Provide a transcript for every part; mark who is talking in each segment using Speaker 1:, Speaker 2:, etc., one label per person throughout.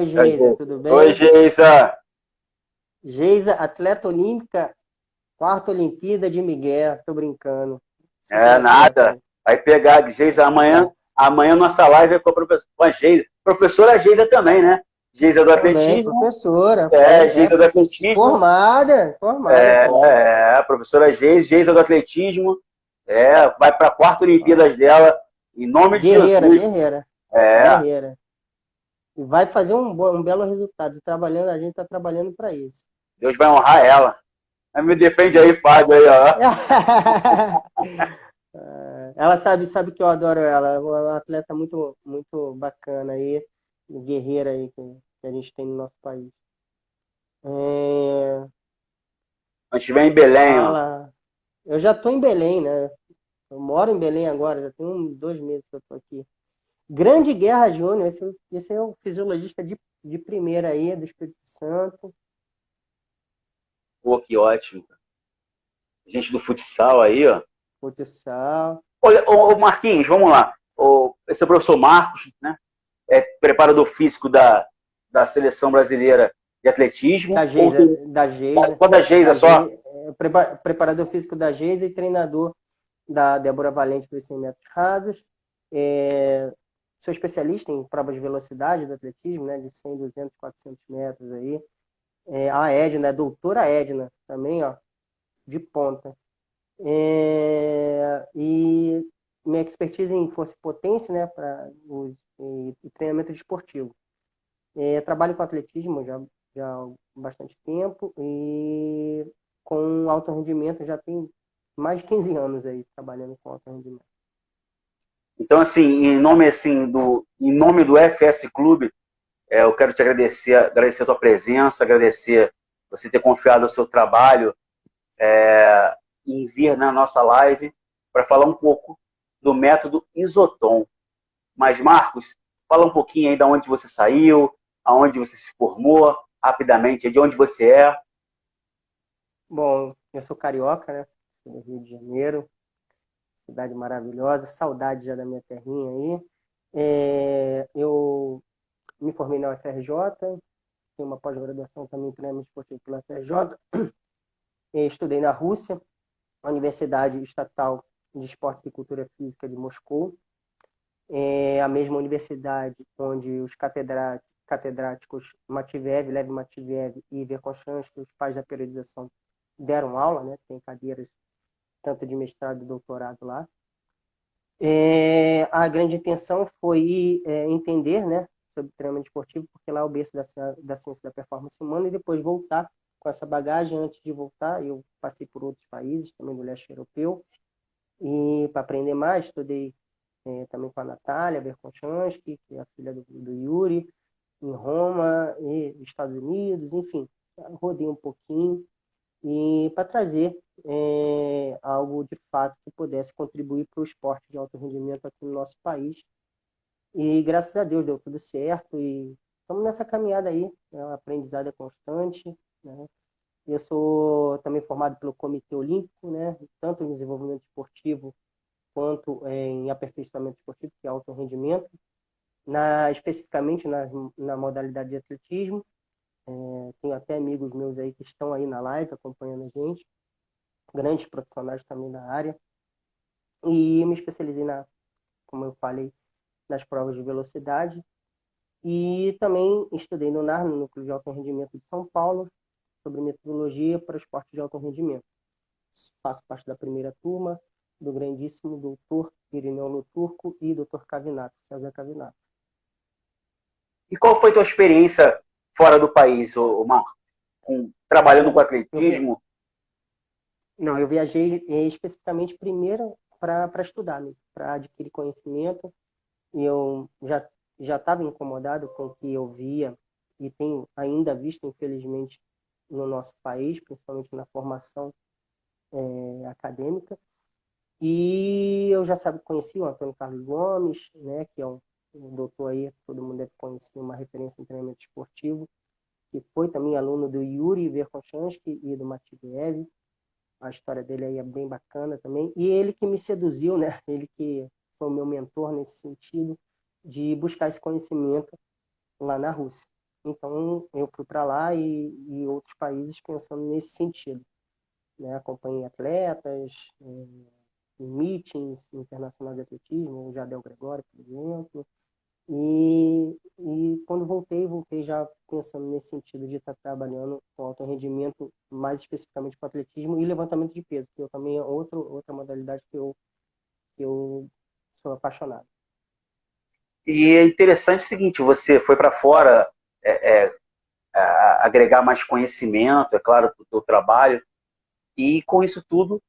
Speaker 1: Oi,
Speaker 2: Oi,
Speaker 1: Geisa, tudo
Speaker 2: Oi,
Speaker 1: bem?
Speaker 2: Geisa.
Speaker 1: Geisa, atleta olímpica, quarta Olimpíada de Miguel, tô brincando. Super
Speaker 2: É
Speaker 1: atleta
Speaker 2: nada.
Speaker 1: aí.
Speaker 2: Vai pegar, Geisa,
Speaker 1: Esse
Speaker 2: amanhã.
Speaker 1: cara.
Speaker 2: Amanhã nossa live é com a Geisa. Professora Geisa também, né? Geisa do
Speaker 1: Também,
Speaker 2: atletismo.
Speaker 1: professora,
Speaker 2: É, Geisa do atletismo.
Speaker 1: formada também.
Speaker 2: Professora Geisa, Geisa do atletismo. É, vai para a quarta
Speaker 1: Ó,
Speaker 2: Olimpíadas dela. Em nome de
Speaker 1: guerreira,
Speaker 2: Jesus.
Speaker 1: guerreira,
Speaker 2: É,
Speaker 1: guerreira. E vai fazer um belo resultado. Trabalhando, a gente está trabalhando para isso.
Speaker 2: Deus vai honrar ela. Me defende aí,
Speaker 1: Isso.
Speaker 2: Fábio, aí, ó.
Speaker 1: Ela sabe que eu adoro ela. É uma atleta muito, muito bacana aí, guerreira aí que a gente tem no nosso país. É,
Speaker 2: Quando estiver em Belém, ó.
Speaker 1: fala. Eu já estou em Belém, né? Eu moro em Belém agora, já tem 2 meses que eu estou aqui. Grande Guerra Júnior, esse é o fisiologista de primeira aí, do Espírito Santo.
Speaker 2: Pô, que ótimo. Gente do futsal aí, ó.
Speaker 1: Futsal.
Speaker 2: Olha, ô Marquinhos, vamos lá. Esse é o professor Marcos, né? É preparador físico da seleção brasileira de atletismo.
Speaker 1: Da Geisa, da Geisa,
Speaker 2: Só da Geisa,
Speaker 1: da
Speaker 2: só.
Speaker 1: Geisa, preparador físico da Geisa e treinador da Débora Valente dos 100 metros rasos. É, sou especialista em provas de velocidade do atletismo, né, de 100, 200, 400 metros aí. A Edna, a doutora Edna, também, ó, de ponta. E minha expertise em força e potência, né, e treinamento esportivo. Trabalho com atletismo já há bastante tempo e com alto rendimento já tem mais de 15 anos aí trabalhando com alto rendimento.
Speaker 2: Então, assim, em nome do FS Clube, eu quero te agradecer a tua presença, agradecer você ter confiado no seu trabalho em vir na nossa live para falar um pouco do método Isotom. Mas, Marcos, fala um pouquinho aí de onde você saiu, aonde você se formou, rapidamente, de onde você é.
Speaker 1: Bom, eu sou carioca, né? Sou do Rio de Janeiro, cidade maravilhosa, saudade já da minha terrinha aí. Eu me formei na UFRJ, tenho uma pós-graduação também em treinamento esportivo pela UFRJ. Estudei na Rússia, a Universidade Estatal de Esportes e Cultura Física de Moscou. É a mesma universidade onde os catedráticos Matveev, Lev Matveev e Verkhoshansky, os pais da periodização, deram aula, né? Tem cadeiras tanto de mestrado e doutorado lá. A grande intenção foi entender, né, sobre treinamento esportivo, porque lá é o berço da ciência da performance humana, e depois voltar com essa bagagem. Antes de voltar, eu passei por outros países, também do leste europeu, e para aprender mais, estudei também com a Natália Verkhoshansky, que é a filha do Yuri, em Roma, e Estados Unidos, enfim, rodei um pouquinho, e para trazer algo de fato que pudesse contribuir para o esporte de alto rendimento aqui no nosso país. E graças a Deus deu tudo certo e estamos nessa caminhada aí, né? O aprendizado é constante, né? Eu sou também formado pelo Comitê Olímpico, né? Tanto em desenvolvimento esportivo quanto em aperfeiçoamento esportivo, que é alto rendimento, especificamente na modalidade de atletismo. Tenho até amigos meus aí que estão aí na live acompanhando a gente, grandes profissionais também na área. E me especializei, como eu falei, nas provas de velocidade. E também estudei no NAR, no Núcleo de Alto Rendimento de São Paulo, sobre metodologia para esporte de alto rendimento. Faço parte da primeira turma do grandíssimo doutor Irineu Luturco e doutor Cavinato, César Cavinato.
Speaker 2: E qual foi a tua experiência fora do país, Marcos? Trabalhando com
Speaker 1: Bom,
Speaker 2: atletismo?
Speaker 1: eu viajei especificamente primeiro para estudar, né? Para adquirir conhecimento. E eu já estava incomodado com o que eu via e tenho ainda visto, infelizmente, no nosso país, principalmente na formação acadêmica. E eu já conheci o Antônio Carlos Gomes, né, que é um doutor aí, todo mundo deve conhecer, uma referência em treinamento esportivo, que foi também aluno do Yuri Verkhoshansky e do Matveev. A história dele aí é bem bacana também. E ele que me seduziu, né? Ele que foi o meu mentor nesse sentido de buscar esse conhecimento lá na Rússia. Então, eu fui para lá e outros países pensando nesse sentido, né? Acompanhei atletas, em meetings internacionais de atletismo, o Jadel Gregório, por exemplo. E quando voltei já pensando nesse sentido de estar trabalhando com alto rendimento, mais especificamente com atletismo e levantamento de peso, que eu também é outra modalidade que eu sou apaixonado.
Speaker 2: E é interessante o seguinte, você foi para fora agregar mais conhecimento, é claro, para o teu trabalho, e com isso tudo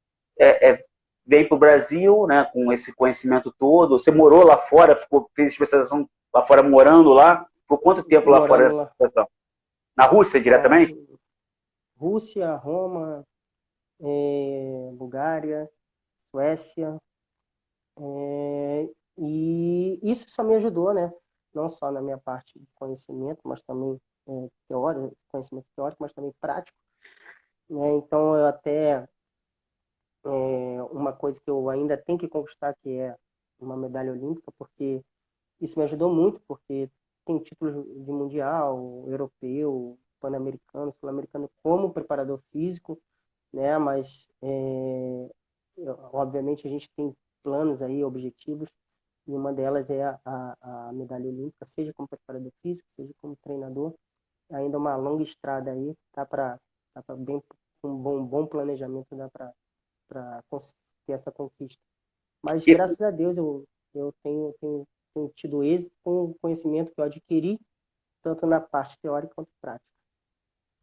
Speaker 2: veio para o Brasil, né, com esse conhecimento todo. Você morou lá fora, fez especialização lá fora, morando lá? Por quanto tempo lá fora
Speaker 1: Morando
Speaker 2: dessa
Speaker 1: lá,
Speaker 2: especialização? Na Rússia, diretamente?
Speaker 1: Rússia, Roma, Bulgária, Suécia, e isso só me ajudou, né? Não só na minha parte de conhecimento, mas também teórico, conhecimento teórico, mas também prático, né? Então, eu até uma coisa que eu ainda tenho que conquistar, que é uma medalha olímpica, porque isso me ajudou muito, porque tem títulos de mundial, europeu, pan-americano, sul-americano como preparador físico, né? Mas obviamente a gente tem planos aí, objetivos, e uma delas é a medalha olímpica, seja como preparador físico, seja como treinador. Ainda uma longa estrada aí, bem com um bom planejamento dá para ter essa conquista. Mas
Speaker 2: E,
Speaker 1: graças a Deus eu tenho tido êxito com o conhecimento que eu adquiri, tanto na parte teórica quanto prática.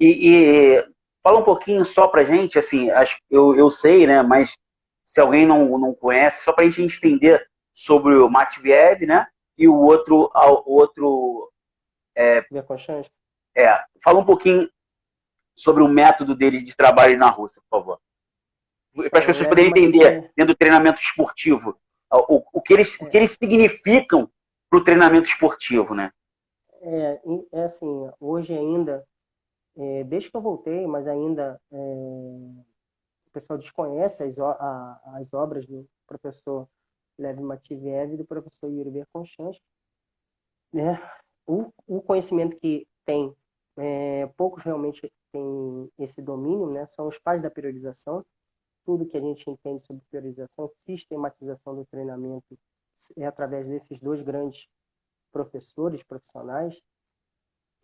Speaker 2: e fala um pouquinho só para gente, assim, eu sei, né, mas se alguém não conhece, só para a gente entender sobre o Matveev, né, e o outro
Speaker 1: Ver com chance?
Speaker 2: fala um pouquinho sobre o método dele de trabalho na Rússia, por favor. Para as
Speaker 1: O
Speaker 2: pessoas
Speaker 1: Lev
Speaker 2: poderem entender,
Speaker 1: Matveev
Speaker 2: dentro do treinamento esportivo, o que eles significam para o treinamento esportivo, né?
Speaker 1: é assim, hoje ainda, desde que eu voltei, mas ainda o pessoal desconhece as obras do professor Lev Matveev e do professor Yuri Verkhoshansky, né? O conhecimento que tem, poucos realmente têm esse domínio, né? São os pais da periodização. Tudo que a gente entende sobre priorização, sistematização do treinamento é através desses dois grandes professores profissionais.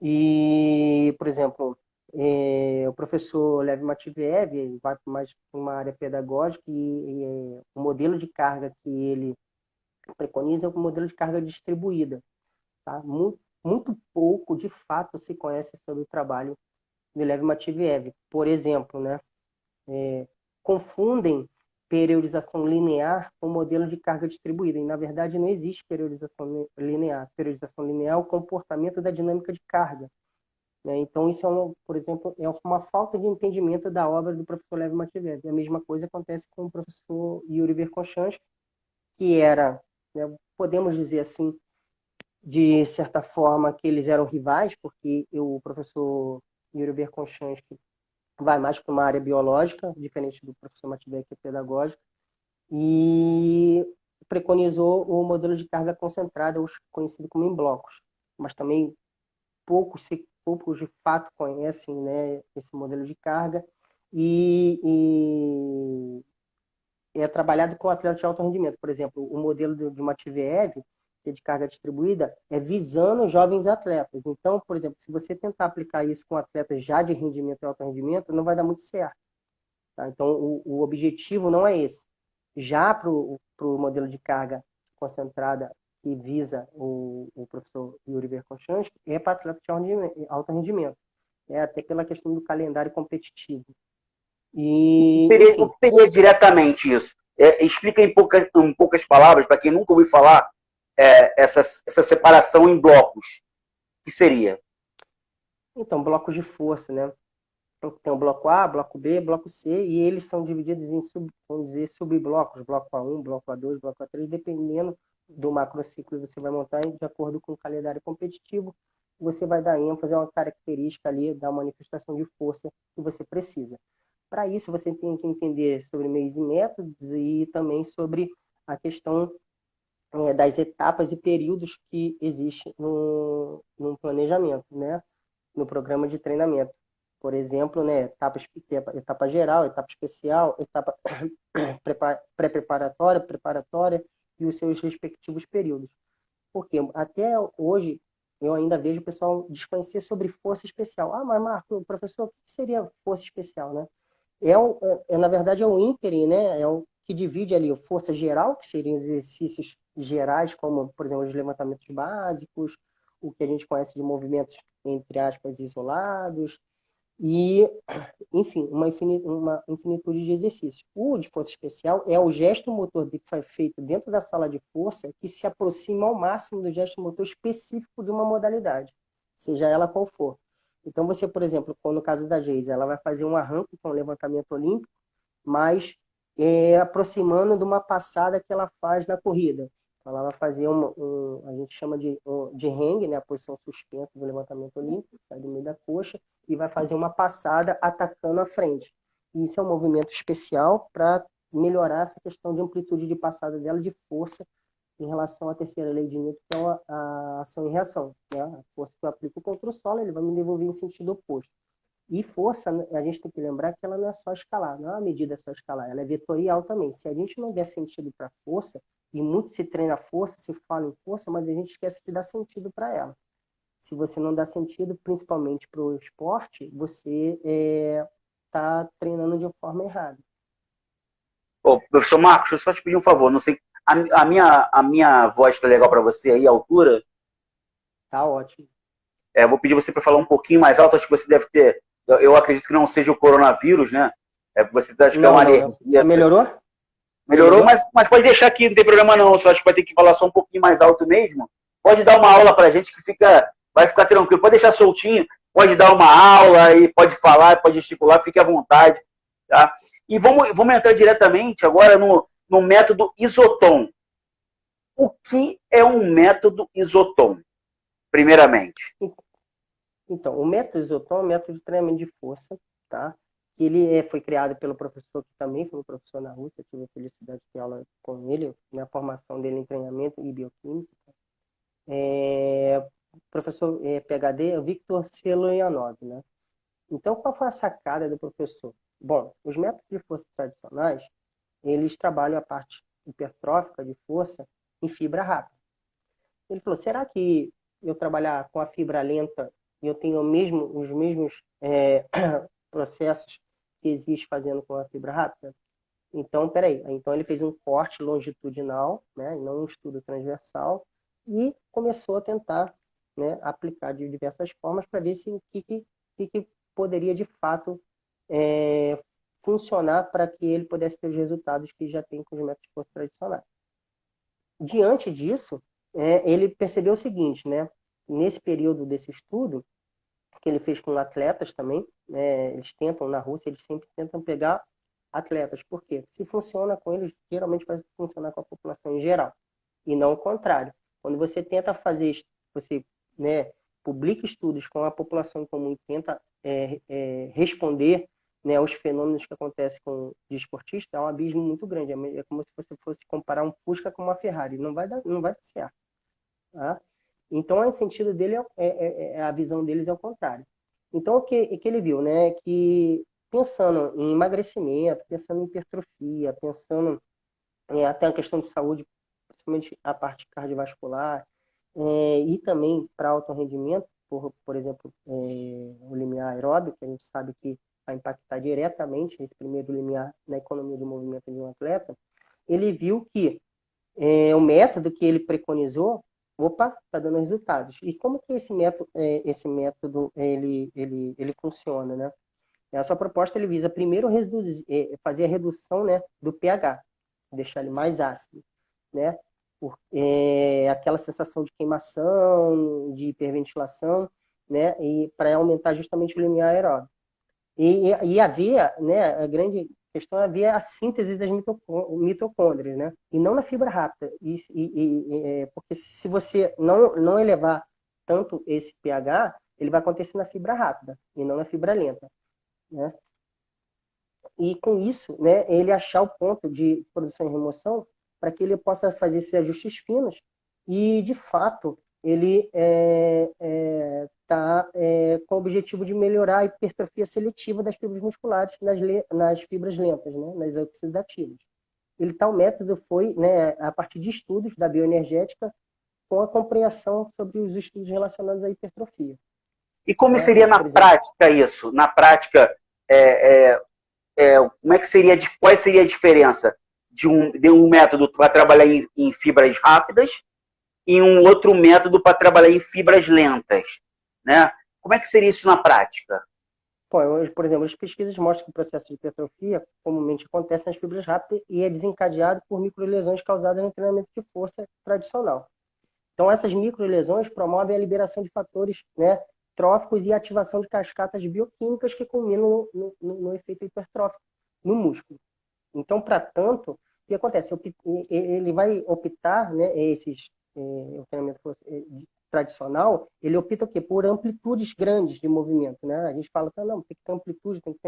Speaker 1: E, por exemplo, o professor Lev Matveev vai mais para uma área pedagógica e o modelo de carga que ele preconiza é o modelo de carga distribuída. Tá? Muito pouco, de fato, se conhece sobre o trabalho de Lev Matveev. Por exemplo, né? Confundem periodização linear com modelo de carga distribuída. E, na verdade, não existe periodização linear. Periodização linear é o comportamento da dinâmica de carga. Né? Então, isso, por exemplo, é uma falta de entendimento da obra do professor Lev Matveev. A mesma coisa acontece com o professor Yuri Verkhoshansky, que era, né, podemos dizer assim, de certa forma, que eles eram rivais, porque o professor Yuri Verkhoshansky vai mais para uma área biológica, diferente do professor Matveev, que é pedagógico, e preconizou o modelo de carga concentrada, conhecido como em blocos. Mas também poucos de fato conhecem, né, esse modelo de carga, e é trabalhado com atletas de alto rendimento. Por exemplo, o modelo de Matveev, que é de carga distribuída, é visando jovens atletas. Então, por exemplo, se você tentar aplicar isso com atletas já de rendimento e alto rendimento, não vai dar muito certo. Tá? Então, o objetivo não é esse. Já para o modelo de carga concentrada que visa o professor Yuri Verkhoshansky, é para atletas de alto rendimento. Até pela questão do calendário competitivo. E,
Speaker 2: O
Speaker 1: enfim,
Speaker 2: que seria diretamente isso? Explica em poucas palavras, para quem nunca ouviu falar, essa separação em blocos. O que seria?
Speaker 1: então, blocos de força, né? Tem o bloco A, bloco B, bloco C, e eles são divididos em, vamos dizer, subblocos, bloco A1, bloco A2, bloco A3, dependendo do macrociclo que você vai montar, de acordo com o calendário competitivo, você vai dar ênfase a uma característica ali da manifestação de força que você precisa. Para isso, você tem que entender sobre meios e métodos e também sobre a questão das etapas e períodos que existe no planejamento, né? no programa de treinamento. Por exemplo, né, etapa geral, etapa especial, etapa pré-preparatória, preparatória e os seus respectivos períodos. Porque até hoje eu ainda vejo o pessoal desconhecer sobre força especial. Ah, mas Marco, professor, o que seria força especial, né? Na verdade, é o ínterim, né? É o que divide ali a força geral, que seriam exercícios gerais, como, por exemplo, os levantamentos básicos, o que a gente conhece de movimentos, entre aspas, isolados, e, enfim, uma infinitude de exercícios. O de força especial é o gesto motor que foi feito dentro da sala de força que se aproxima ao máximo do gesto motor específico de uma modalidade, seja ela qual for. Então, você, por exemplo, no caso da Geisa, ela vai fazer um arranco com o levantamento olímpico, mas aproximando de uma passada que ela faz na corrida. Ela vai fazer a gente chama de hang, né, a posição suspensa do levantamento olímpico, sai do meio da coxa, e vai fazer uma passada atacando a frente. Isso é um movimento especial para melhorar essa questão de amplitude de passada dela, de força, em relação à terceira lei de Newton, que é a ação e reação. Né? A força que eu aplico contra o solo, ele vai me devolver em sentido oposto. E força, a gente tem que lembrar que ela não é só escalar, não é uma medida só escalar, ela é vetorial também. Se a gente não der sentido para força, e muito se treina força, se fala em força, mas a gente esquece de dar sentido para ela. Se você não dá sentido, principalmente para o esporte, você está treinando de forma errada.
Speaker 2: Ô, professor Marcos, deixa eu só te pedir um favor. Não sei, a minha voz está legal para você aí, a altura?
Speaker 1: Tá ótimo.
Speaker 2: Vou pedir você para falar um pouquinho mais alto. Acho que você deve ter. Eu acredito que não seja o coronavírus, né? Você acha que é uma alergia.
Speaker 1: Melhorou?
Speaker 2: Melhorou, mas pode deixar aqui, não tem problema não. Eu só acho que vai ter que falar só um pouquinho mais alto mesmo. Pode dar uma aula para a gente que vai ficar tranquilo. Pode deixar soltinho, pode dar uma aula e pode falar, pode gesticular, fique à vontade. Tá? E vamos entrar diretamente agora no método Isotom. O que é um método Isotom, primeiramente?
Speaker 1: Então, o método Isotom é um método de treinamento de força, tá? Ele foi criado pelo professor, que também foi um professor na Rússia, tive a felicidade de ter aula com ele, na formação dele em treinamento e bioquímica. Professor PhD, Viktor Seloyanov, né? Então, qual foi a sacada do professor? Bom, os métodos de força tradicionais, eles trabalham a parte hipertrófica de força em fibra rápida. Ele falou, será que eu trabalhar com a fibra lenta e eu tenho os mesmos processos que existe fazendo com a fibra rápida? Então, peraí. Então, ele fez um corte longitudinal, né, e não um estudo transversal, e começou a tentar, né, aplicar de diversas formas para ver se o que poderia, de fato, funcionar para que ele pudesse ter os resultados que já tem com os métodos de força tradicionais. Diante disso, ele percebeu o seguinte, né, nesse período desse estudo, que ele fez com atletas também, eles tentam, na Rússia, eles sempre tentam pegar atletas. Por quê? Se funciona com eles, geralmente vai funcionar com a população em geral, e não o contrário. Quando você tenta fazer, você, né, publica estudos com a população comum e tenta responder, né, aos fenômenos que acontecem com o desportista, é um abismo muito grande. É como se você fosse comparar um Fusca com uma Ferrari. Não vai dar certo. Tá? Então, o sentido dele, a visão deles é o contrário. Então, o que ele viu, né, que pensando em emagrecimento, pensando em hipertrofia, pensando até a questão de saúde, principalmente a parte cardiovascular, e também para alto rendimento, por exemplo, o limiar aeróbico, que a gente sabe que vai impactar diretamente esse primeiro limiar na economia de movimento de um atleta, ele viu que o método que ele preconizou, está dando resultados. E como que esse método ele funciona, né? A sua proposta ele visa primeiro fazer a redução, né, do pH, deixar ele mais ácido, né? Aquela sensação de queimação, de hiperventilação, né? E para aumentar justamente o limiar aeróbico. E havia, né, a grande questão havia a síntese das mitocôndrias, né? E não na fibra rápida. Porque se você não elevar tanto esse pH, ele vai acontecer na fibra rápida e não na fibra lenta, né? E com isso, né, ele achar o ponto de produção e remoção para que ele possa fazer esses ajustes finos e, de fato, ele está com o objetivo de melhorar a hipertrofia seletiva das fibras musculares nas fibras lentas, né, nas oxidativas. Tal método foi, né, a partir de estudos da bioenergética com a compreensão sobre os estudos relacionados à hipertrofia.
Speaker 2: E como seria na prática isso? Na prática, como é que seria, qual seria a diferença de um método para trabalhar em fibras rápidas e um outro método para trabalhar em fibras lentas, né? Como é que seria isso na prática?
Speaker 1: Por exemplo, as pesquisas mostram que o processo de hipertrofia comumente acontece nas fibras rápidas e é desencadeado por microlesões causadas no treinamento de força tradicional. Então, essas microlesões promovem a liberação de fatores, né, tróficos e ativação de cascatas bioquímicas que culminam no efeito hipertrófico no músculo. Então, para tanto, o que acontece? Ele vai optar, né, o treinamento tradicional, ele opta o quê? Por amplitudes grandes de movimento, né? A gente fala, não, tem que ter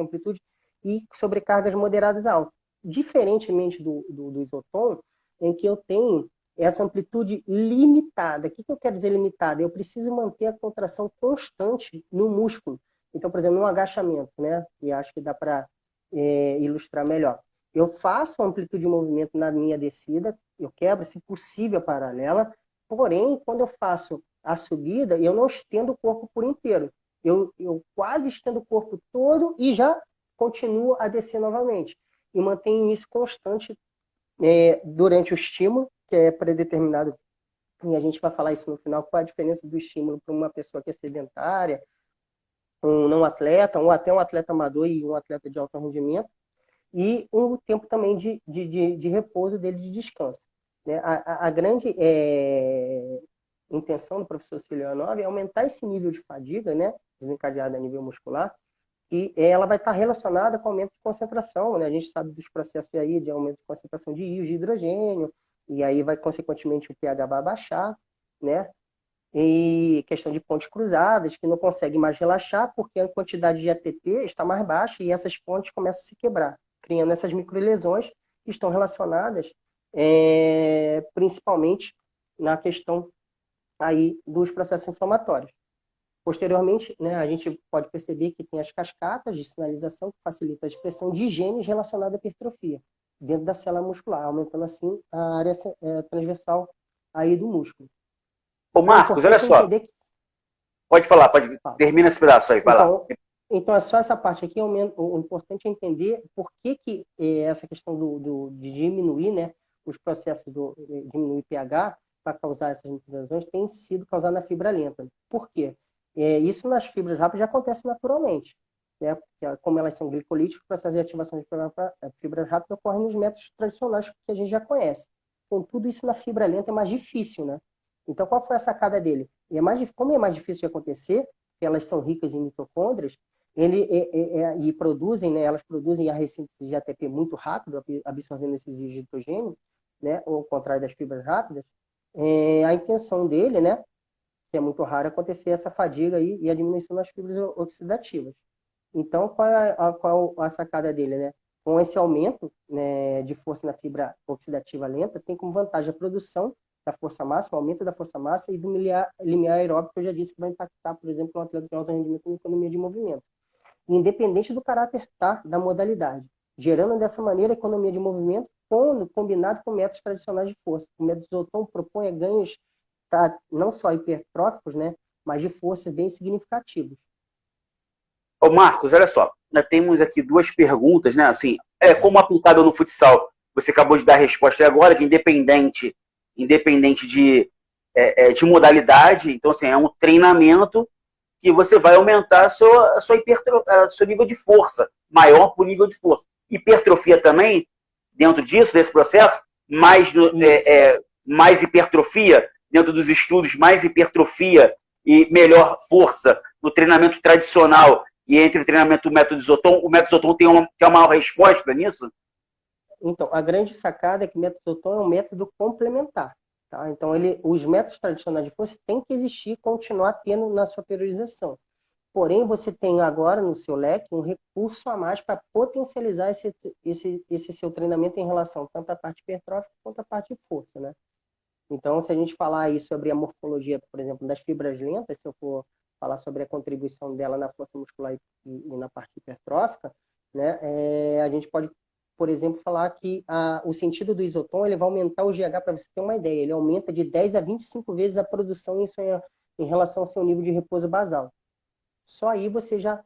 Speaker 1: amplitude e sobrecargas moderadas altas. Diferentemente do isotom, em que eu tenho essa amplitude limitada. O que eu quero dizer limitada? Eu preciso manter a contração constante no músculo. Então, por exemplo, no agachamento, né? E acho que dá para ilustrar melhor. Eu faço a amplitude de movimento na minha descida, eu quebro, se possível, a paralela, porém, quando eu faço a subida, eu não estendo o corpo por inteiro. Eu quase estendo o corpo todo e já continuo a descer novamente. E mantenho isso constante durante o estímulo, que é predeterminado, e a gente vai falar isso no final, qual a diferença do estímulo para uma pessoa que é sedentária, um não atleta, ou até um atleta amador e um atleta de alto rendimento, e o tempo também de repouso dele, de descanso. Né? A grande intenção do professor Cilianov é aumentar esse nível de fadiga, né, desencadeado a nível muscular, e ela vai estar relacionada com o aumento de concentração, né? A gente sabe dos processos aí de aumento de concentração de íons de hidrogênio, e aí vai, consequentemente, o pH vai baixar, né? E questão de pontes cruzadas, que não consegue mais relaxar, porque a quantidade de ATP está mais baixa e essas pontes começam a se quebrar, criando essas microlesões que estão relacionadas principalmente na questão aí dos processos inflamatórios. Posteriormente, né, a gente pode perceber que tem as cascatas de sinalização que facilitam a expressão de genes relacionados à hipertrofia dentro da célula muscular, aumentando assim a área transversal aí do músculo.
Speaker 2: Ô Marcos, olha só. Pode falar, termina esse pedaço aí, vai lá.
Speaker 1: Então, é só essa parte aqui. O importante é entender por que essa questão de diminuir, né, os processos de diminuir pH para causar essas microlesões tem sido causado na fibra lenta. Por quê? Isso nas fibras rápidas já acontece naturalmente, né? Porque, como elas são glicolíticas, o processo de ativação de fibras rápidas ocorre nos métodos tradicionais que a gente já conhece. Contudo, isso na fibra lenta é mais difícil, né? Então, qual foi a sacada dele? Como é mais difícil de acontecer, porque elas são ricas em mitocôndrias, e produzem, né? Elas produzem a ressíntese de ATP muito rápido, absorvendo esses íons de hidrogênio, né? Ao contrário das fibras rápidas. A intenção dele, né, que é muito raro acontecer essa fadiga aí e a diminuição das fibras oxidativas. Então, qual a sacada dele, né? Com esse aumento, né, de força na fibra oxidativa lenta, tem como vantagem a produção da força máxima, o aumento da força máxima e do limiar aeróbico, que eu já disse que vai impactar, por exemplo, um atleta de alto rendimento na economia de movimento. Independente do caráter da modalidade, gerando dessa maneira a economia de movimento, combinado com métodos tradicionais de força. O método Zolton propõe ganhos não só hipertróficos, né, mas de força bem significativos.
Speaker 2: Ô Marcos, olha só, nós temos aqui duas perguntas, né? Assim, como aplicado no futsal, você acabou de dar a resposta agora, que independente de modalidade, então assim, é um treinamento que você vai aumentar seu nível de força, maior por nível de força. Hipertrofia também, dentro disso, desse processo, mais hipertrofia, dentro dos estudos, mais hipertrofia e melhor força no treinamento tradicional e entre o treinamento do método Zolton, o método Zolton tem uma maior resposta nisso?
Speaker 1: Então, a grande sacada é que o método Zolton é um método complementar. Tá? Então, os métodos tradicionais de força têm que existir, continuar tendo na sua periodização. Porém, você tem agora no seu leque um recurso a mais para potencializar esse seu treinamento em relação tanto à parte hipertrófica quanto à parte de força, né? Então, se a gente falar aí sobre a morfologia, por exemplo, das fibras lentas, se eu for falar sobre a contribuição dela na força muscular e na parte hipertrófica, né, a gente pode, por exemplo, falar que o sentido do isotom ele vai aumentar o GH, para você ter uma ideia, ele aumenta de 10 a 25 vezes a produção em relação ao seu nível de repouso basal. Só aí você já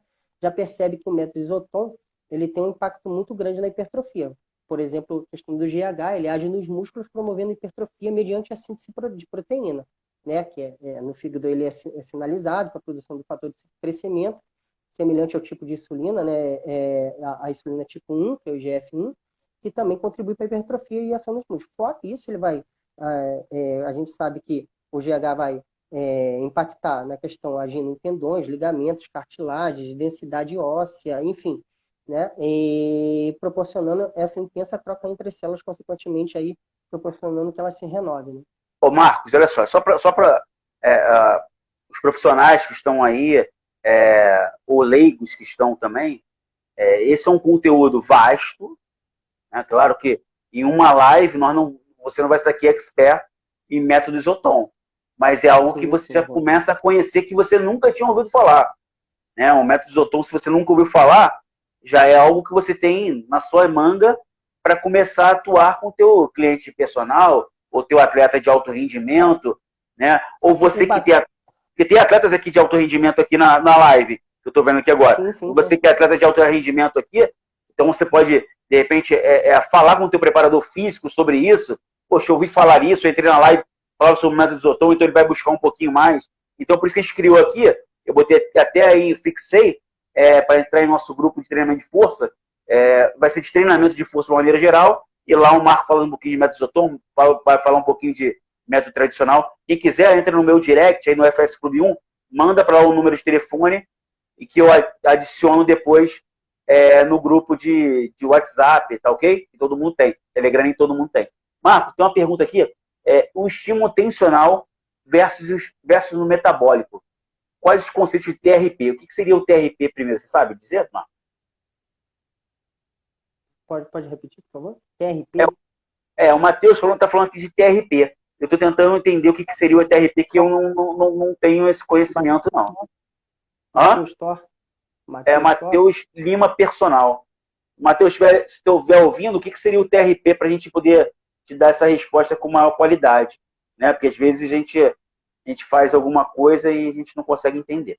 Speaker 1: percebe que o método isotom ele tem um impacto muito grande na hipertrofia. Por exemplo, a questão do GH, ele age nos músculos promovendo hipertrofia mediante a síntese de proteína, né? Que no fígado ele é sinalizado para a produção do fator de crescimento, semelhante ao tipo de insulina, né? A insulina tipo 1, que é o IGF-1, que também contribui para a hipertrofia e ação nos músculos. Fora isso, ele vai, a gente sabe que o GH vai impactar na questão agindo em tendões, ligamentos, cartilagens, densidade óssea, enfim, né? E proporcionando essa intensa troca entre as células, consequentemente aí proporcionando que elas se renovem. Né?
Speaker 2: Ô Marcos, olha só para os profissionais que estão aí, ou leigos que estão também, esse é um conteúdo vasto, né? Claro que em uma live você não vai estar aqui expert em método Isotom, mas é algo que você já começa a conhecer que você nunca tinha ouvido falar. Né? O método Isotom, se você nunca ouviu falar, já é algo que você tem na sua manga para começar a atuar com o teu cliente personal, ou teu atleta de alto rendimento, né? Ou você que tem atletas aqui de alto rendimento aqui na live, que eu estou vendo aqui agora. Sim. Você que é atleta de alto rendimento aqui, então você pode, de repente, falar com o teu preparador físico sobre isso. Poxa, eu ouvi falar isso, eu entrei na live, falava sobre o método Isotom, então ele vai buscar um pouquinho mais. Então, por isso que a gente criou aqui, eu botei até aí, fixei, para entrar em nosso grupo de treinamento de força, vai ser de treinamento de força de uma maneira geral, e lá o Marco falando um pouquinho de método Isotom, vai falar um pouquinho de método tradicional. Quem quiser, entra no meu direct, aí no FS Clube 1, manda para lá o número de telefone, e que eu adiciono depois no grupo de WhatsApp, tá ok? Que todo mundo tem. Telegram nem todo mundo tem. Marco, tem uma pergunta aqui. O estímulo tensional versus o metabólico. Quais os conceitos de TRP? O que seria o TRP primeiro? Você sabe dizer, Marco?
Speaker 1: Pode repetir, por favor? TRP?
Speaker 2: O Matheus está falando aqui de TRP. Eu estou tentando entender o que seria o TRP, que eu não tenho esse conhecimento, não. Matheus Lima Personal. Matheus, se estiver ouvindo, o que seria o TRP para a gente poder te dar essa resposta com maior qualidade? Né? Porque às vezes a gente faz alguma coisa e a gente não consegue entender.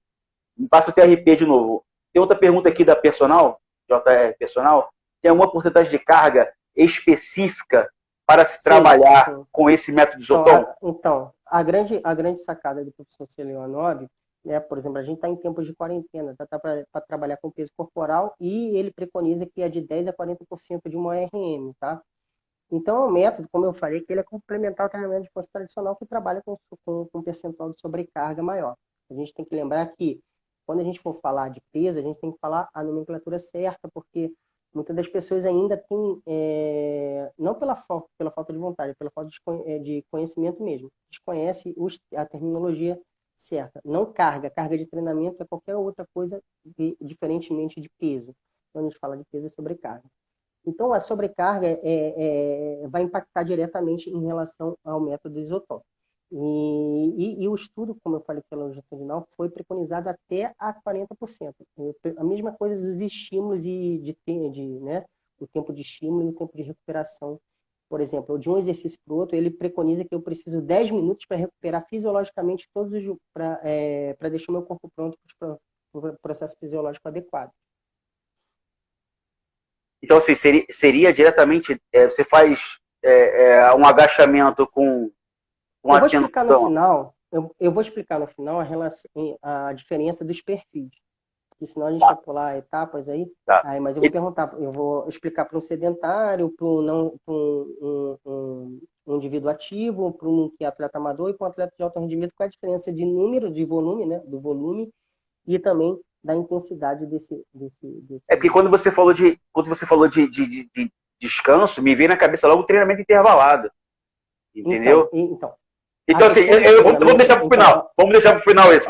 Speaker 2: Me passa o TRP de novo. Tem outra pergunta aqui da Personal, JR Personal. Tem alguma porcentagem de carga específica para se trabalhar com esse método Isotom?
Speaker 1: Então, a grande sacada do professor Celianov, né, por exemplo, a gente está em tempos de quarentena, tá para trabalhar com peso corporal, e ele preconiza que é de 10 a 40% de uma ORM, tá? Então, é um método, como eu falei, que ele é complementar ao treinamento de força tradicional, que trabalha com um percentual de sobrecarga maior. A gente tem que lembrar que, quando a gente for falar de peso, a gente tem que falar a nomenclatura certa, porque muitas das pessoas ainda têm, não pela falta de vontade, pela falta de conhecimento mesmo, desconhece a terminologia certa. Não carga de treinamento é qualquer outra coisa diferentemente de peso. Quando a gente fala de peso, é sobrecarga. Então, a sobrecarga vai impactar diretamente em relação ao método Isotom. E o estudo, como eu falei pela longitudinal, foi preconizado até a 40%. A mesma coisa dos estímulos né, o tempo de estímulo e o tempo de recuperação. Por exemplo, de um exercício para o outro, ele preconiza que eu preciso 10 minutos para recuperar fisiologicamente para deixar o meu corpo pronto para o processo fisiológico adequado.
Speaker 2: Então, assim, seria diretamente, você faz um agachamento com
Speaker 1: eu vou explicar no final. Eu vou explicar no final a diferença dos perfis. Porque senão a gente vai pular etapas aí.
Speaker 2: Tá.
Speaker 1: Mas eu vou explicar para um sedentário, para um indivíduo ativo, para um que é atleta amador e para um atleta de alto rendimento, qual é a diferença de número, de volume, né? Do volume e também da intensidade desse.
Speaker 2: Porque quando você falou de descanso, me veio na cabeça logo o treinamento intervalado. Entendeu? Então, assim, vamos deixar para o final. Vamos deixar para o final esse.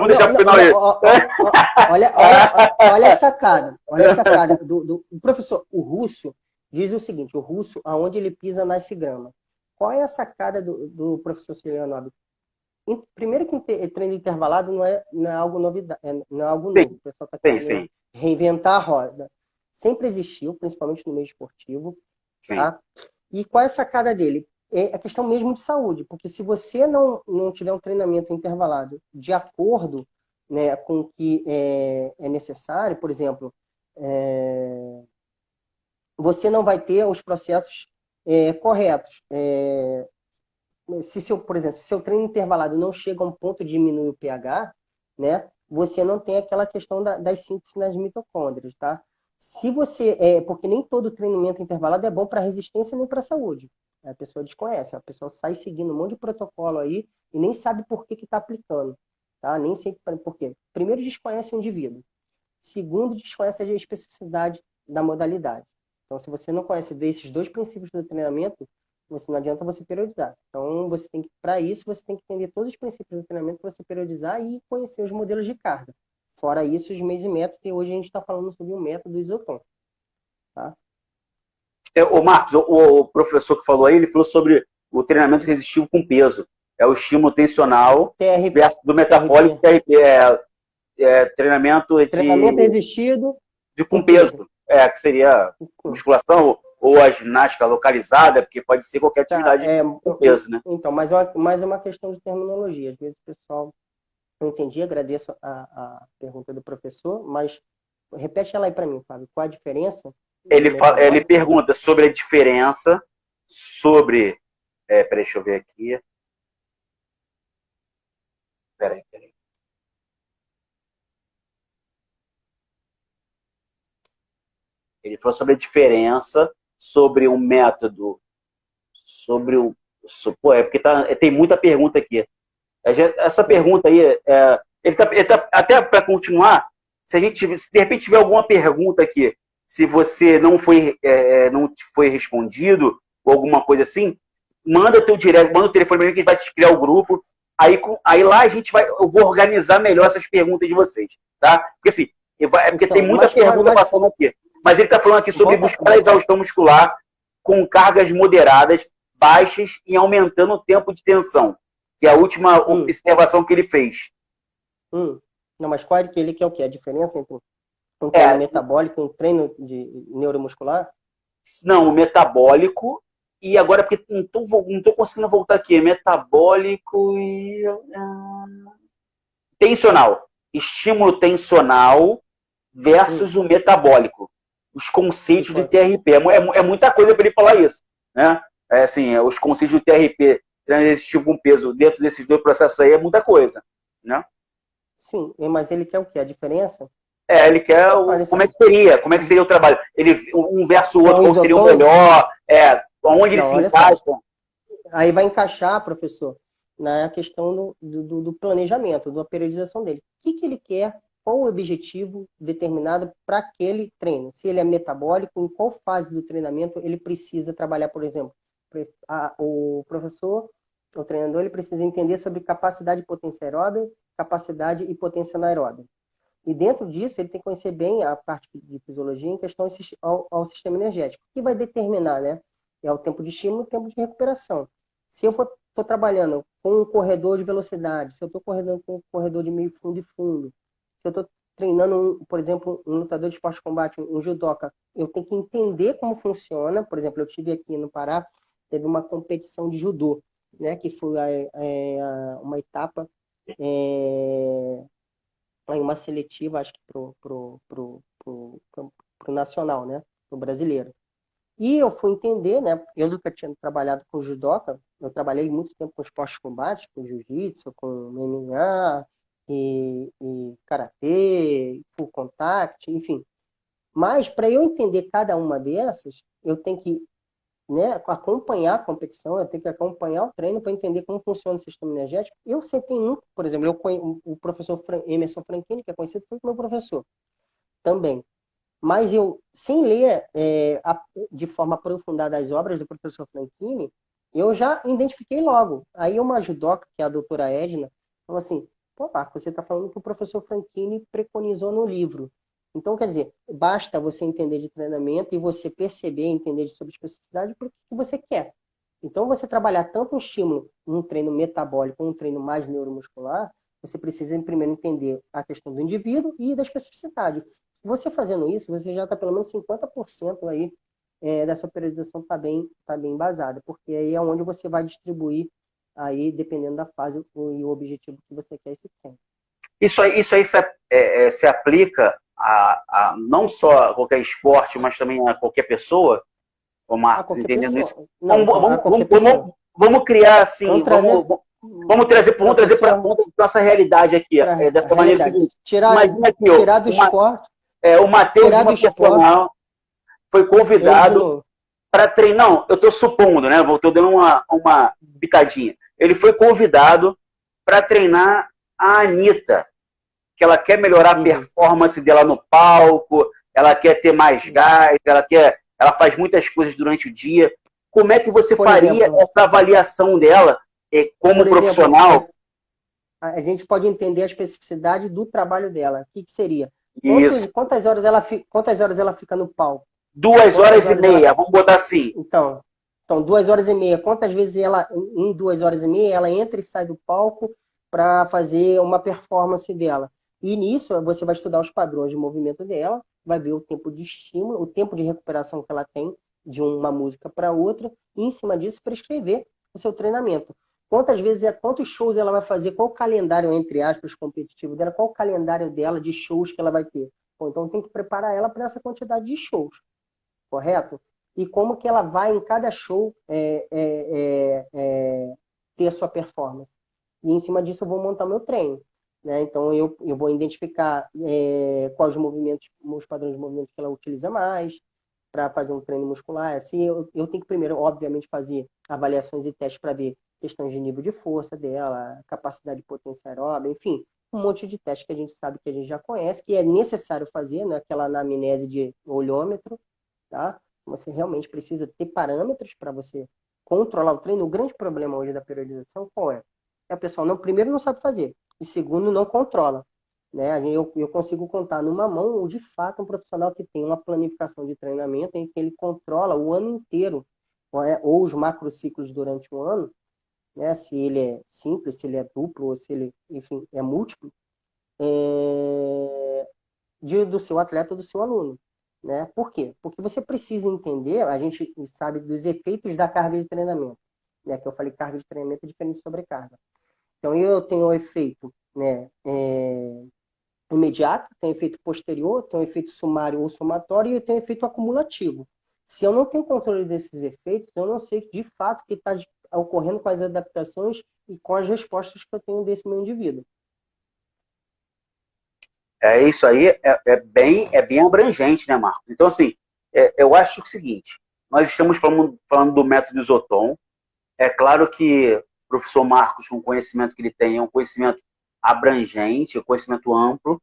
Speaker 1: Olha a sacada. Olha a sacada. O professor, o Russo, diz o seguinte: o Russo, aonde ele pisa, nasce grama. qual é a sacada do professor Ciliano? Primeiro que treino intervalado não é algo novidade, não é algo novo.
Speaker 2: Sim,
Speaker 1: O pessoal está
Speaker 2: sim,
Speaker 1: querendo
Speaker 2: sim,
Speaker 1: reinventar a roda. Sempre existiu, principalmente no meio esportivo,
Speaker 2: sim.
Speaker 1: tá? E qual é a sacada dele? É a questão mesmo de saúde, porque se você não tiver um treinamento intervalado de acordo, né, com o que é necessário, por exemplo, você não vai ter os processos corretos. Por exemplo, se seu treino intervalado não chega a um ponto de diminuir o pH, né, você não tem aquela questão das síntese nas mitocôndrias, tá? Se você, porque nem todo treinamento intervalado é bom para resistência nem para saúde. A pessoa desconhece, a pessoa sai seguindo um monte de protocolo aí e nem sabe por que está aplicando, tá? Nem sei por quê. Primeiro, desconhece o indivíduo. Segundo, desconhece a especificidade da modalidade. Então, se você não conhece desses dois princípios do treinamento, você não adianta você periodizar. Então, para isso, você tem que entender todos os princípios do treinamento para você periodizar e conhecer os modelos de carga. Fora isso, os meios e métodos, e hoje a gente está falando sobre o método Isoton. Tá?
Speaker 2: O Marcos, o professor que falou aí, ele falou sobre o treinamento resistivo com peso. É o estímulo tensional versus do metabólico,
Speaker 1: TRP.
Speaker 2: TRP. Treinamento
Speaker 1: Treinamento resistido
Speaker 2: com
Speaker 1: com
Speaker 2: peso.
Speaker 1: peso.
Speaker 2: Que seria musculação ou a ginástica localizada, porque pode ser qualquer atividade com peso, né?
Speaker 1: Então, mas é uma questão de terminologia. Às vezes o pessoal não entendi, agradeço a pergunta do professor, mas repete ela aí para mim, Fábio. Qual a diferença?
Speaker 2: Ele pergunta sobre a diferença sobre... peraí, deixa eu ver aqui. Peraí. Ele falou sobre a diferença, sobre o método, sobre o... porque tem muita pergunta aqui. Essa pergunta aí, até para continuar, se de repente tiver alguma pergunta aqui, se você não foi respondido, ou alguma coisa assim, manda teu direct, manda o telefone para mim que a gente vai te criar o grupo. Aí lá eu vou organizar melhor essas perguntas de vocês, tá? Porque assim, porque tem muita pergunta passando aqui. Mas ele está falando aqui sobre buscar a exaustão muscular com cargas moderadas, baixas e aumentando o tempo de tensão, que é a última observação que ele fez.
Speaker 1: Não, mas qual é que ele quer o quê? A diferença entre um treino metabólico e um treino de neuromuscular?
Speaker 2: Não, o metabólico e agora, porque não estou conseguindo voltar aqui, metabólico e... tensional. Estímulo tensional versus o metabólico. Os conceitos de TRP. É muita coisa para ele falar isso, né? Os conceitos do TRP, treino resistivo com peso, dentro desses dois processos aí, é muita coisa, né?
Speaker 1: Sim, mas ele quer o quê? A diferença?
Speaker 2: Ele quer como é que seria? Como é que seria o trabalho? Um versus o outro, qual seria o melhor? Onde ele se encaixa?
Speaker 1: Aí vai encaixar, professor, na questão do planejamento, da periodização dele. O que ele quer? Qual o objetivo determinado para aquele treino? Se ele é metabólico, em qual fase do treinamento ele precisa trabalhar, por exemplo? O professor, o treinador, ele precisa entender sobre capacidade de potência aeróbica, capacidade e potência anaeróbica. E dentro disso, ele tem que conhecer bem a parte de fisiologia em questão ao sistema energético, que vai determinar, né? É o tempo de estímulo e o tempo de recuperação. Se eu estou trabalhando com um corredor de velocidade, se eu estou correndo com um corredor de meio fundo e fundo, se eu estou treinando, por exemplo, um lutador de esporte de combate, um judoca, eu tenho que entender como funciona. Por exemplo, eu tive aqui no Pará, teve uma competição de judô, né? Que foi uma etapa... uma seletiva, acho que pro nacional, né? Pro brasileiro. E eu fui entender, né? Eu nunca tinha trabalhado com judoca, eu trabalhei muito tempo com esporte de combate, com jiu-jitsu, com MMA, e karatê, full contact, enfim. Mas para eu entender cada uma dessas, eu tenho que, né, acompanhar a competição, eu tenho que acompanhar o treino para entender como funciona o sistema energético. Eu sei que tem um, por exemplo, o professor Emerson Franchini, que é conhecido, foi meu professor também. Mas eu, sem ler de forma aprofundada as obras do professor Franchini, eu já identifiquei logo. Aí uma judoca, que é a doutora Edna, falou assim, pô, Marco, você está falando que o professor Franchini preconizou no livro. Então, quer dizer, basta você entender de treinamento e você perceber, entender sobre especificidade, porque que você quer. Então, você trabalhar tanto um estímulo, um treino metabólico, um treino mais neuromuscular, você precisa primeiro entender a questão do indivíduo e da especificidade. Você fazendo isso, você já está pelo menos 50% aí dessa periodização tá bem embasada, porque aí é onde você vai distribuir aí, dependendo da fase e o objetivo que você quer esse treino.
Speaker 2: Isso aí se aplica a não só a qualquer esporte, mas também a qualquer pessoa, ô
Speaker 1: A
Speaker 2: Marcos,
Speaker 1: qualquer
Speaker 2: entendendo isso?
Speaker 1: pessoa. Não, então, a qualquer
Speaker 2: Vamos,
Speaker 1: pessoa.
Speaker 2: vamos criar assim,
Speaker 1: Vamos trazer
Speaker 2: vamos trazer
Speaker 1: para a
Speaker 2: para
Speaker 1: pessoa,
Speaker 2: nossa realidade aqui,
Speaker 1: para a
Speaker 2: dessa maneira
Speaker 1: realidade.
Speaker 2: seguinte.
Speaker 1: Tirar,
Speaker 2: Imagina aqui, ó,
Speaker 1: tirar do esporte,
Speaker 2: o Matheus,
Speaker 1: tirar do
Speaker 2: uma
Speaker 1: esporte,
Speaker 2: personal, foi
Speaker 1: ele de
Speaker 2: convidado
Speaker 1: novo.
Speaker 2: para treinar. Não, eu estou supondo, né? Estou dando uma pitadinha. Ele foi convidado para treinar a Anitta, que ela quer melhorar a performance dela no palco, ela quer ter mais gás, ela faz muitas coisas durante o dia. Como é que você faria essa avaliação dela como profissional?
Speaker 1: A gente pode entender a especificidade do trabalho dela. O que seria?
Speaker 2: Isso.
Speaker 1: Quantas horas ela fica no palco?
Speaker 2: 2 horas e meia, vamos botar assim.
Speaker 1: Então, 2 horas e meia. Quantas vezes em 2 horas e meia, ela entra e sai do palco para fazer uma performance dela? E nisso, você vai estudar os padrões de movimento dela, vai ver o tempo de estímulo, o tempo de recuperação que ela tem de uma música para outra, e em cima disso, prescrever o seu treinamento. Quantos shows ela vai fazer, qual o calendário, entre aspas, competitivo dela, qual o calendário dela de shows que ela vai ter. Bom, então tem que preparar ela para essa quantidade de shows, correto? E como que ela vai em cada show ter a sua performance. E em cima disso eu vou montar meu treino. Né? Então eu vou identificar quais os padrões de movimento que ela utiliza mais para fazer um treino muscular. Assim, eu tenho que primeiro, obviamente, fazer avaliações e testes para ver questões de nível de força dela, capacidade de potência aeróbica, enfim, um monte de testes que a gente sabe, que a gente já conhece, que é necessário fazer, né? Aquela anamnese de olhômetro, tá? Você realmente precisa ter parâmetros para você controlar o treino. O grande problema hoje da periodização qual é? A pessoa primeiro não sabe fazer, e segundo não controla. Né? Eu consigo contar numa mão, de fato, um profissional que tem uma planificação de treinamento em que ele controla o ano inteiro, ou os macrociclos durante o ano, né? Se ele é simples, se ele é duplo, ou se ele, enfim, é múltiplo, do seu atleta ou do seu aluno. Né? Por quê? Porque você precisa entender, a gente sabe dos efeitos da carga de treinamento. Né? Que eu falei, carga de treinamento é diferente de sobrecarga. Então, eu tenho o efeito, né, imediato, tem efeito posterior, tem efeito sumário ou somatório e tem efeito acumulativo. Se eu não tenho controle desses efeitos, eu não sei de fato o que está ocorrendo com as adaptações e com as respostas que eu tenho desse meu indivíduo.
Speaker 2: Isso aí é bem abrangente, né, Marcos? Então, assim, eu acho o seguinte, nós estamos falando do método Isoton. É claro que o professor Marcos, com o conhecimento que ele tem, é um conhecimento abrangente, um conhecimento amplo,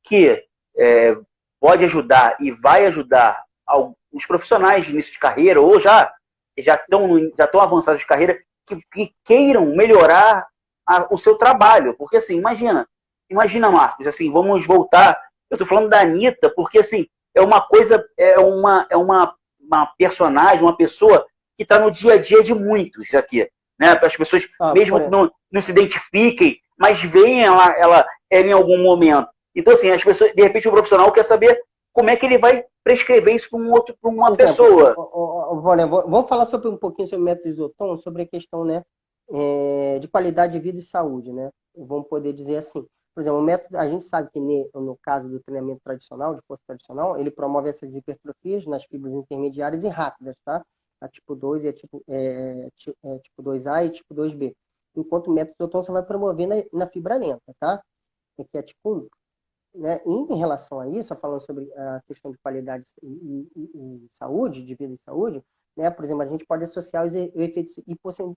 Speaker 2: que pode ajudar e vai ajudar os profissionais de início de carreira, ou já estão avançados de carreira, que queiram melhorar o seu trabalho. Porque, assim, imagina, Marcos, assim, vamos voltar. Eu estou falando da Anitta, porque, assim, é uma coisa, uma personagem, uma pessoa que está no dia a dia de muitos aqui. Né? As pessoas, mesmo que não se identifiquem, mas veem ela em algum momento. Então, assim, as pessoas, de repente, o profissional quer saber como é que ele vai prescrever isso para uma pessoa.
Speaker 1: Vamos falar um pouquinho sobre o método Isoton, sobre a questão, né, de qualidade de vida e saúde, né? Vamos poder dizer assim. Por exemplo, o método, a gente sabe que no caso do treinamento tradicional, de força tradicional, ele promove essas hipertrofias nas fibras intermediárias e rápidas, tá? A tipo 2 e tipo 2A e tipo 2B. Enquanto o método Isoton você vai promover na fibra lenta, tá? Que é tipo 1. Né? E em relação a isso, falando sobre a questão de qualidade e saúde, de vida e saúde, né? Por exemplo, a gente pode associar os efeitos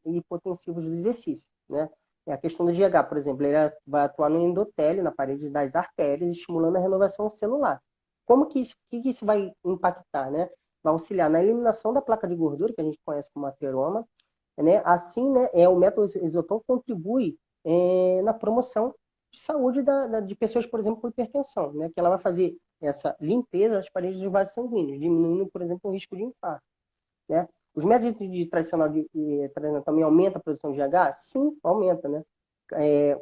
Speaker 1: hipotensivos do exercício. Né? É a questão do GH, por exemplo, ele vai atuar no endotélio, na parede das artérias, estimulando a renovação celular. Como que isso vai impactar? Né? Vai auxiliar na eliminação da placa de gordura, que a gente conhece como ateroma. Né? Assim, né, o método Isoton contribui na promoção de saúde de pessoas, por exemplo, com hipertensão, né? Que ela vai fazer essa limpeza das paredes dos vasos sanguíneos, diminuindo, por exemplo, o risco de infarto. Né? Os métodos tradicional também aumenta a produção de GH? Sim, aumenta, né?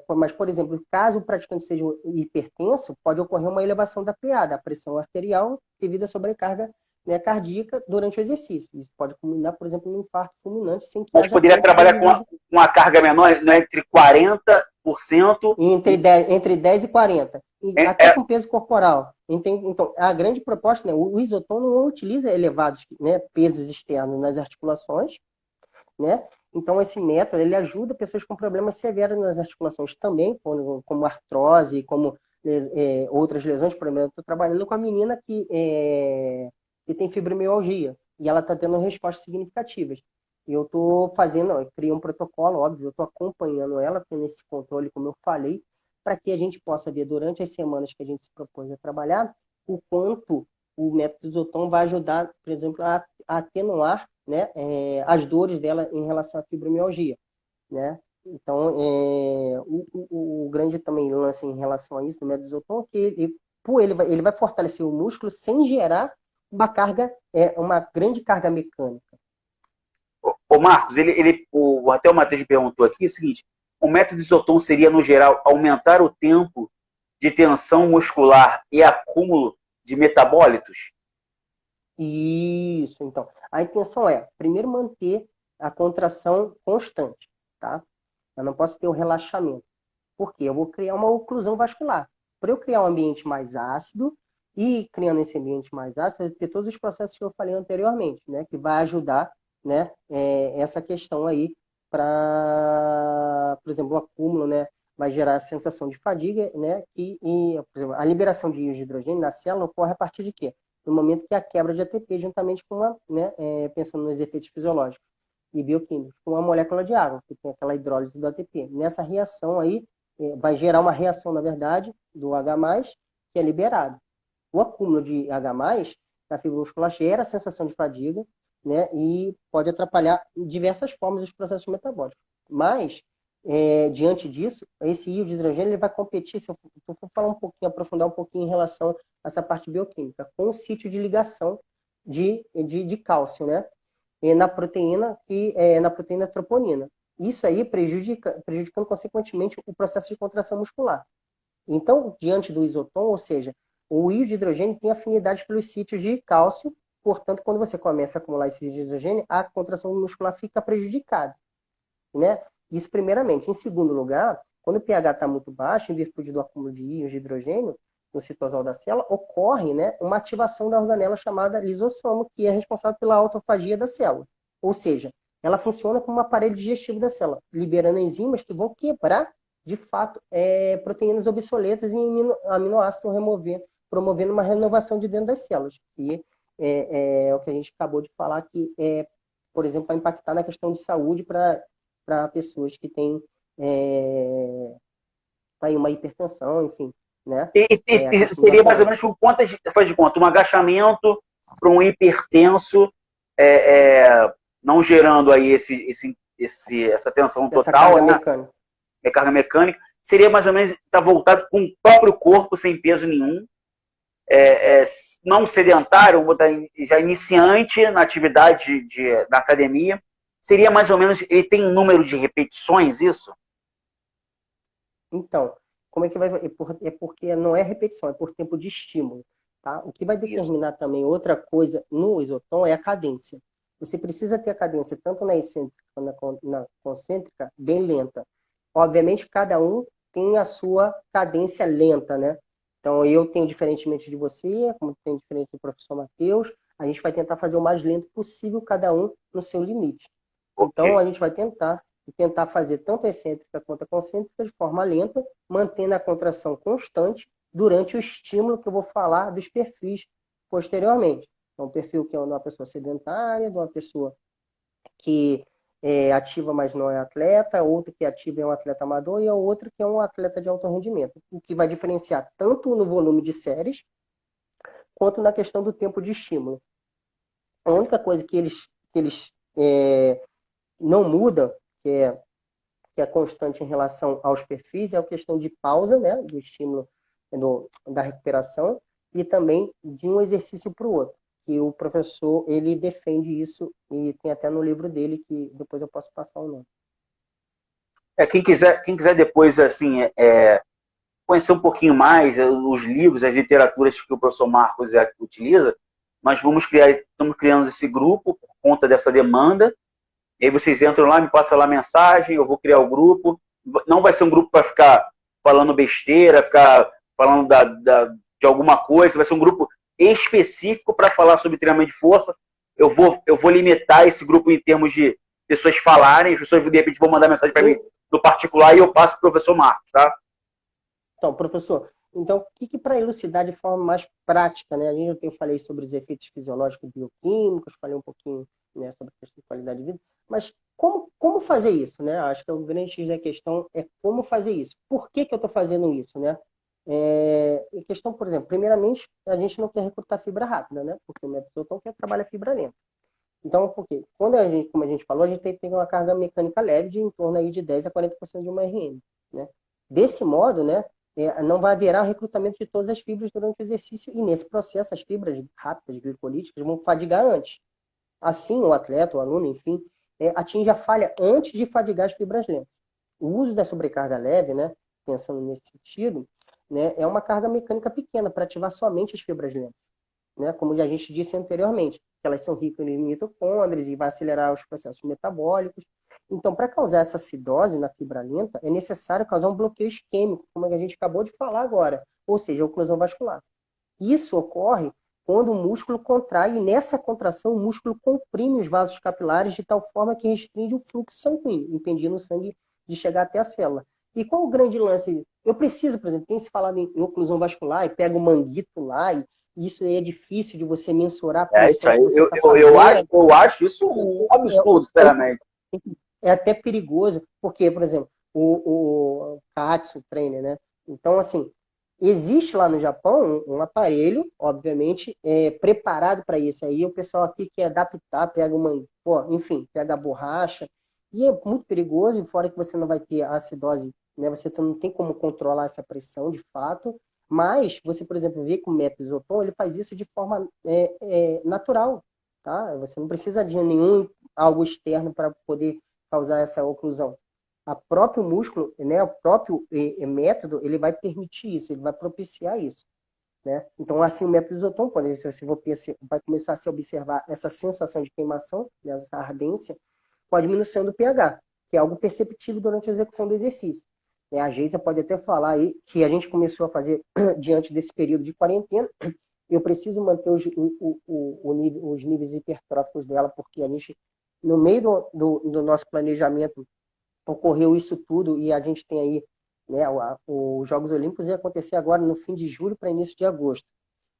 Speaker 1: Mas, por exemplo, caso o praticante seja hipertenso, pode ocorrer uma elevação da PA, da pressão arterial, devido à sobrecarga, né, cardíaca durante o exercício. Isso pode culminar, por exemplo, num infarto fulminante sem que
Speaker 2: Mas
Speaker 1: haja
Speaker 2: poderia
Speaker 1: antes do
Speaker 2: trabalhar com
Speaker 1: indivíduo.
Speaker 2: uma carga menor, não é, entre 40%
Speaker 1: Entre 10 e 40,
Speaker 2: é,
Speaker 1: até
Speaker 2: é,
Speaker 1: com peso corporal. Então, a grande proposta, né, o isotom não utiliza elevados, né, pesos externos nas articulações, né? Então, esse método ele ajuda pessoas com problemas severos nas articulações também, como artrose, como outras lesões. Por exemplo, eu estou trabalhando com a menina que tem fibromialgia e ela está tendo respostas significativas. E eu estou fazendo, eu criei um protocolo, óbvio, eu estou acompanhando ela, tendo esse controle, como eu falei, para que a gente possa ver durante as semanas que a gente se propôs a trabalhar, o quanto o método Isotom vai ajudar, por exemplo, a atenuar, né, as dores dela em relação à fibromialgia, né? Então, o grande também lance em relação a isso do método Isotom é que ele vai fortalecer o músculo sem gerar uma carga, uma grande carga mecânica.
Speaker 2: Ô Marcos, até o Matheus perguntou aqui o seguinte: o método Isotom seria, no geral, aumentar o tempo de tensão muscular e acúmulo de metabólitos?
Speaker 1: Isso, então. A intenção é, primeiro, manter a contração constante, tá? Eu não posso ter o relaxamento. Por quê? Eu vou criar uma oclusão vascular. Para eu criar um ambiente mais ácido, e criando esse ambiente mais ácido, eu vou ter todos os processos que eu falei anteriormente, né? Que vai ajudar, né? Essa questão aí para, por exemplo, o acúmulo, né? Vai gerar a sensação de fadiga, né? Por exemplo, a liberação de íons de hidrogênio na célula ocorre a partir de quê? No momento que a quebra de ATP, juntamente com pensando nos efeitos fisiológicos e bioquímicos, com uma molécula de água, que tem aquela hidrólise do ATP. Nessa reação aí, vai gerar uma reação, na verdade, do H+, que é liberado. O acúmulo de H+, na fibra muscular gera a sensação de fadiga, né, e pode atrapalhar de diversas formas os processos metabólicos. Mas, diante disso, esse íon de hidrogênio ele vai competir, se eu for falar um pouquinho, aprofundar um pouquinho em relação a essa parte bioquímica, com o sítio de ligação de cálcio, né, na proteína troponina. Isso aí prejudicando, consequentemente, o processo de contração muscular. Então, diante do isotom, ou seja, o íon de hidrogênio tem afinidade pelos sítios de cálcio, portanto, quando você começa a acumular esse íon de hidrogênio, a contração muscular fica prejudicada, né? Isso primeiramente. Em segundo lugar, quando o pH está muito baixo, em virtude do acúmulo de íons de hidrogênio no citosol da célula, ocorre, né, uma ativação da organela chamada lisossomo, que é responsável pela autofagia da célula. Ou seja, ela funciona como um aparelho digestivo da célula, liberando enzimas que vão quebrar, de fato, proteínas obsoletas e aminoácidos, promovendo uma renovação de dentro das células. E é o que a gente acabou de falar, que, por exemplo, vai impactar na questão de saúde para pessoas que têm aí uma hipertensão, enfim, né?
Speaker 2: Seria mais ou menos com quantas, faz de conta, um agachamento para um hipertenso, não gerando aí essa tensão total,
Speaker 1: carga
Speaker 2: né?
Speaker 1: mecânica.
Speaker 2: Carga mecânica, seria mais ou menos estar voltado com o próprio corpo, sem peso nenhum, não sedentário, já iniciante na atividade da academia, seria mais ou menos, ele tem número de repetições, isso?
Speaker 1: Então, como é que vai... É porque não é repetição, é por tempo de estímulo, tá? O que vai determinar isso também outra coisa no isotom é a cadência. Você precisa ter a cadência tanto na excêntrica quanto na concêntrica bem lenta. Obviamente, cada um tem a sua cadência lenta, né? Então, eu tenho diferentemente de você, como tem diferente do professor Matheus, a gente vai tentar fazer o mais lento possível, cada um no seu limite. Okay. Então, a gente vai tentar fazer tanto a excêntrica quanto a concêntrica de forma lenta, mantendo a contração constante durante o estímulo que eu vou falar dos perfis posteriormente. Então, um perfil que é uma pessoa sedentária, de uma pessoa que é ativa, mas não é atleta, outro que é ativo é um atleta amador e a outra que é um atleta de alto rendimento. O que vai diferenciar tanto no volume de séries quanto na questão do tempo de estímulo. A única coisa que eles não mudam, que é constante em relação aos perfis, é a questão de pausa, né, do estímulo da recuperação e também de um exercício para o outro. que o professor, ele defende isso, e tem até no livro dele, que depois eu posso passar o nome.
Speaker 2: Quem quiser depois, assim, conhecer um pouquinho mais os livros, as literaturas que o professor Marcos utiliza, estamos criando esse grupo por conta dessa demanda. E aí vocês entram lá, me passam lá a mensagem, eu vou criar o grupo. Não vai ser um grupo para ficar falando besteira, ficar falando de alguma coisa, vai ser um grupo específico para falar sobre treinamento de força. Eu vou limitar esse grupo em termos de pessoas falarem, as pessoas de repente vão mandar mensagem para mim no particular e eu passo para o professor Marcos, tá?
Speaker 1: Então, professor, então, o que para elucidar de forma mais prática, né? Eu falei sobre os efeitos fisiológicos e bioquímicos, falei um pouquinho, né, sobre a questão de qualidade de vida, mas como fazer isso, né? Acho que o grande X da questão é como fazer isso. Por que eu estou fazendo isso, né? Em questão, por exemplo, primeiramente, a gente não quer recrutar fibra rápida, né? Porque o método Zotton quer trabalhar fibra lenta. Então, por quê? Quando como a gente falou, a gente tem que ter uma carga mecânica leve de em torno aí de 10 a 40% de uma RM, né? Desse modo, né, não vai haverá recrutamento de todas as fibras durante o exercício e nesse processo as fibras rápidas, glicolíticas, vão fadigar antes. Assim, o atleta, o aluno, enfim, atinge a falha antes de fadigar as fibras lentas. O uso da sobrecarga leve, né, pensando nesse sentido, né, é uma carga mecânica pequena para ativar somente as fibras lentas, né, como a gente disse anteriormente, que elas são ricas em mitocôndrias e vai acelerar os processos metabólicos. Então, para causar essa acidose na fibra lenta, é necessário causar um bloqueio isquêmico, como a gente acabou de falar agora, ou seja, a oclusão vascular. Isso ocorre quando o músculo contrai e nessa contração o músculo comprime os vasos capilares de tal forma que restringe o fluxo sanguíneo, impedindo o sangue de chegar até a célula. E qual o grande lance? Eu preciso, por exemplo, tem se falado em oclusão vascular e pega o manguito lá e isso é difícil de você mensurar a
Speaker 2: Isso
Speaker 1: pressão
Speaker 2: aí,
Speaker 1: que você está fazendo.
Speaker 2: eu acho isso um absurdo, sinceramente.
Speaker 1: É até perigoso, porque, por exemplo, o Katsu Trainer, né? Então, assim, existe lá no Japão um aparelho, obviamente, preparado para isso. Aí o pessoal aqui quer adaptar, pega enfim, pega a borracha, e é muito perigoso, e fora que você não vai ter acidose, né? Você não tem como controlar essa pressão, de fato, mas você, por exemplo, vê que o método Zotton, ele faz isso de forma natural, tá? Você não precisa de algo externo para poder causar essa oclusão. O próprio músculo, né, o próprio método, ele vai permitir isso, ele vai propiciar isso, né? Então, assim, o método Zotton, você vai começar a se observar essa sensação de queimação, né, essa ardência, com a diminuição do pH, que é algo perceptível durante a execução do exercício. A Geisa pode até falar aí que a gente começou a fazer diante desse período de quarentena, eu preciso manter os níveis hipertróficos dela, porque a gente, no meio do nosso planejamento, ocorreu isso tudo e a gente tem aí, né, os Jogos Olímpicos ia acontecer agora no fim de julho para início de agosto,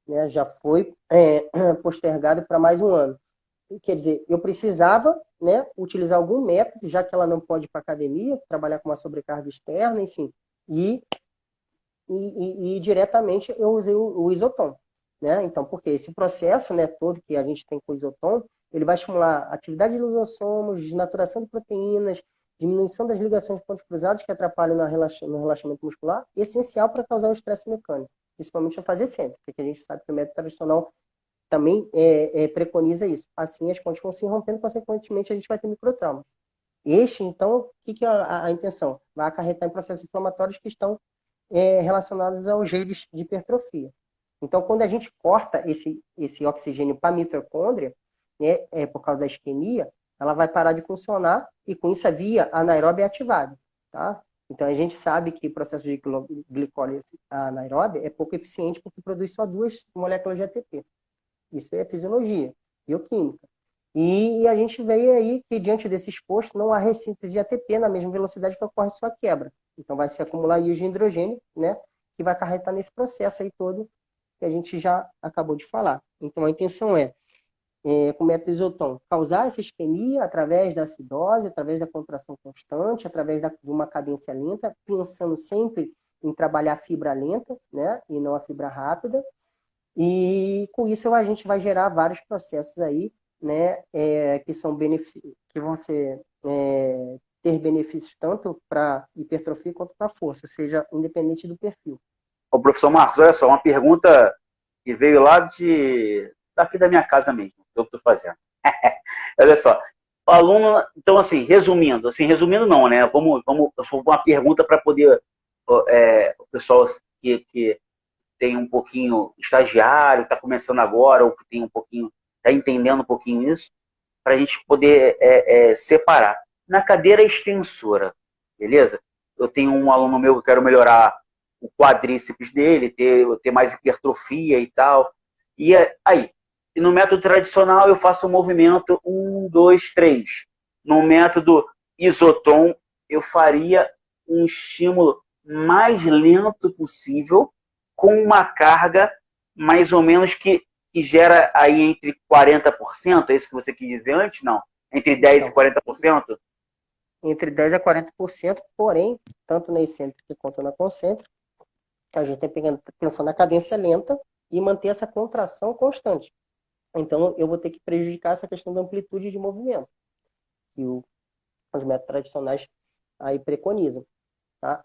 Speaker 1: né, já foi postergado para mais um ano. Quer dizer, eu precisava, né, utilizar algum método, já que ela não pode ir para academia, trabalhar com uma sobrecarga externa, enfim, e diretamente eu usei o Isoton, né? Então, porque esse processo, né, todo que a gente tem com o Isoton, ele vai estimular a atividade de lisossomos, desnaturação de proteínas, diminuição das ligações de pontos cruzados que atrapalham no relaxamento muscular, essencial para causar o estresse mecânico, principalmente a fase excêntrica, porque a gente sabe que o método tradicional também preconiza isso. Assim, as pontes vão se rompendo, consequentemente, a gente vai ter microtraumas. Então, o que é a intenção? Vai acarretar em processos inflamatórios que estão relacionados aos genes de hipertrofia. Então, quando a gente corta esse oxigênio para a mitocôndria, né, por causa da isquemia, ela vai parar de funcionar e, com isso, a via anaeróbia é ativada. Tá? Então, a gente sabe que o processo de glicólise anaeróbia é pouco eficiente porque produz só 2 moléculas de ATP. Isso é fisiologia, bioquímica. E a gente vê aí que, diante desse exposto, não há ressíntese de ATP na mesma velocidade que ocorre sua quebra. Então, vai se acumular íons de hidrogênio, né, que vai acarretar nesse processo aí todo que a gente já acabou de falar. Então, a intenção com o método Isoton, causar essa isquemia através da acidose, através da contração constante, através de uma cadência lenta, pensando sempre em trabalhar a fibra lenta, né, e não a fibra rápida. E com isso a gente vai gerar vários processos aí, né, que vão ter benefícios tanto para hipertrofia quanto para força, seja independente do perfil.
Speaker 2: Ô, professor Marcos, olha só, uma pergunta que veio lá de daqui da minha casa mesmo, que eu estou fazendo. Olha só, o aluno, então assim, resumindo não, né? Eu vou uma pergunta para poder o pessoal que tem um pouquinho estagiário, está começando agora, ou que tem um pouquinho, está entendendo um pouquinho isso, para a gente poder separar. Na cadeira extensora, beleza? Eu tenho um aluno meu que eu quero melhorar o quadríceps dele, ter mais hipertrofia e tal. E aí, e no método tradicional eu faço um movimento 1, 2, 3. No método isotom, eu faria um estímulo mais lento possível, com uma carga mais ou menos que gera aí entre 40%, é isso que você quis dizer antes? Não. Entre 10% e 40%?
Speaker 1: Entre 10% a 40%, porém, tanto na excêntrica quanto na concêntrica, a gente tem que pensar na cadência lenta e manter essa contração constante. Então, eu vou ter que prejudicar essa questão da amplitude de movimento, que os métodos tradicionais aí preconizam. Tá?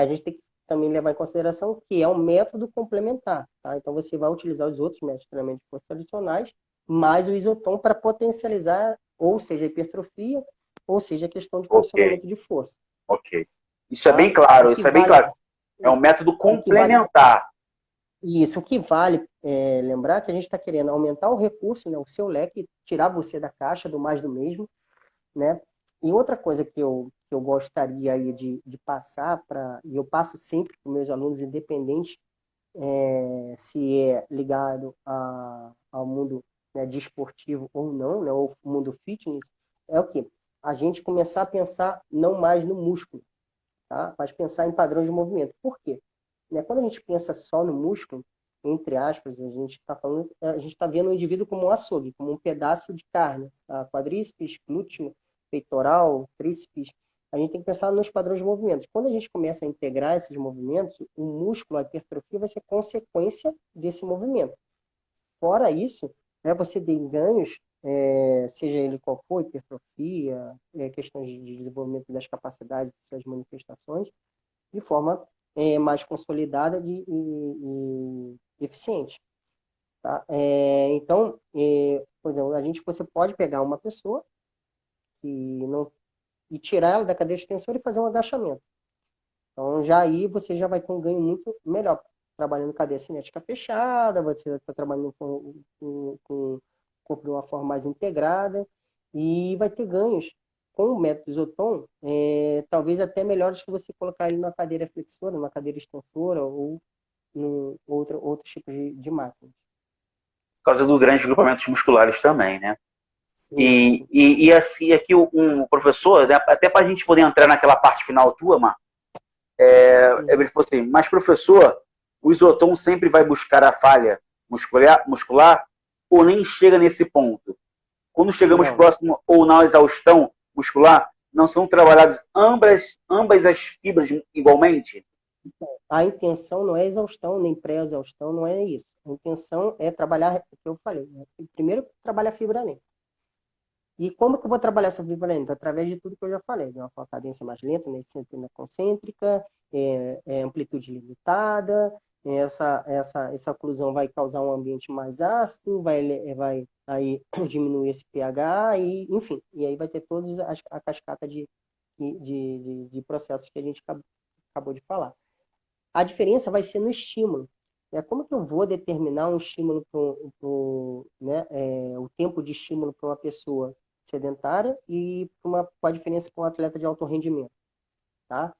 Speaker 1: A gente tem que também levar em consideração que é um método complementar. Tá? Então, você vai utilizar os outros métodos de treinamento de força tradicionais, mais o isotom para potencializar, ou seja, a hipertrofia, ou seja, a questão de condicionamento de força.
Speaker 2: Ok. Isso é bem claro, isso é bem claro. É um método complementar.
Speaker 1: Isso, o que vale lembrar que a gente está querendo aumentar o recurso, né, o seu leque, tirar você da caixa, do mais do mesmo, né? E outra coisa que eu gostaria aí de passar, e eu passo sempre para os meus alunos, independente se é ligado ao mundo, né, desportivo ou não, né, ou mundo fitness, é o quê? A gente começar a pensar não mais no músculo, tá? Mas pensar em padrão de movimento. Por quê? Né? Quando a gente pensa só no músculo, entre aspas, a gente está vendo o indivíduo como um açougue, como um pedaço de carne, tá? Quadríceps, glúteo, peitoral, tríceps. A gente tem que pensar nos padrões de movimentos. Quando a gente começa a integrar esses movimentos, o músculo, a hipertrofia, vai ser consequência desse movimento. Fora isso, né, você tem ganhos, seja ele qual for, hipertrofia, questões de desenvolvimento das capacidades e suas manifestações, de forma mais consolidada e eficiente. Tá? Então, por exemplo, você pode pegar uma pessoa e tirar ela da cadeira extensora e fazer um agachamento. Então, já aí você já vai ter um ganho muito melhor. Trabalhando cadeia cinética fechada, você está trabalhando com o corpo de uma forma mais integrada e vai ter ganhos com o método Isotom, talvez até melhores que você colocar ele na cadeira flexora, numa cadeira extensora ou em outros tipos de máquinas.
Speaker 2: Por causa dos grandes grupamentos musculares também, né?
Speaker 1: Sim.
Speaker 2: E assim, aqui um professor, né, até para a gente poder entrar naquela parte final tua, Marco, ele falou assim, mas professor, o Isotom sempre vai buscar a falha muscular ou nem chega nesse ponto? Quando chegamos próximo ou na exaustão muscular, não são trabalhadas ambas as fibras igualmente?
Speaker 1: A intenção não é exaustão, nem pré-exaustão, não é isso. A intenção é trabalhar, o que eu falei, né? Primeiro, trabalhar a fibra lenta. E como que eu vou trabalhar essa fibra lenta? Através de tudo que eu já falei, de uma cadência mais lenta, né? Concêntrica, amplitude limitada, essa oclusão vai causar um ambiente mais ácido, vai aí diminuir esse pH, e, enfim, e aí vai ter toda a cascata de processos que a gente acabou de falar. A diferença vai ser no estímulo. Como que eu vou determinar um estímulo, né, o tempo de estímulo para uma pessoa sedentária e com a diferença para um atleta de alto rendimento? Tá?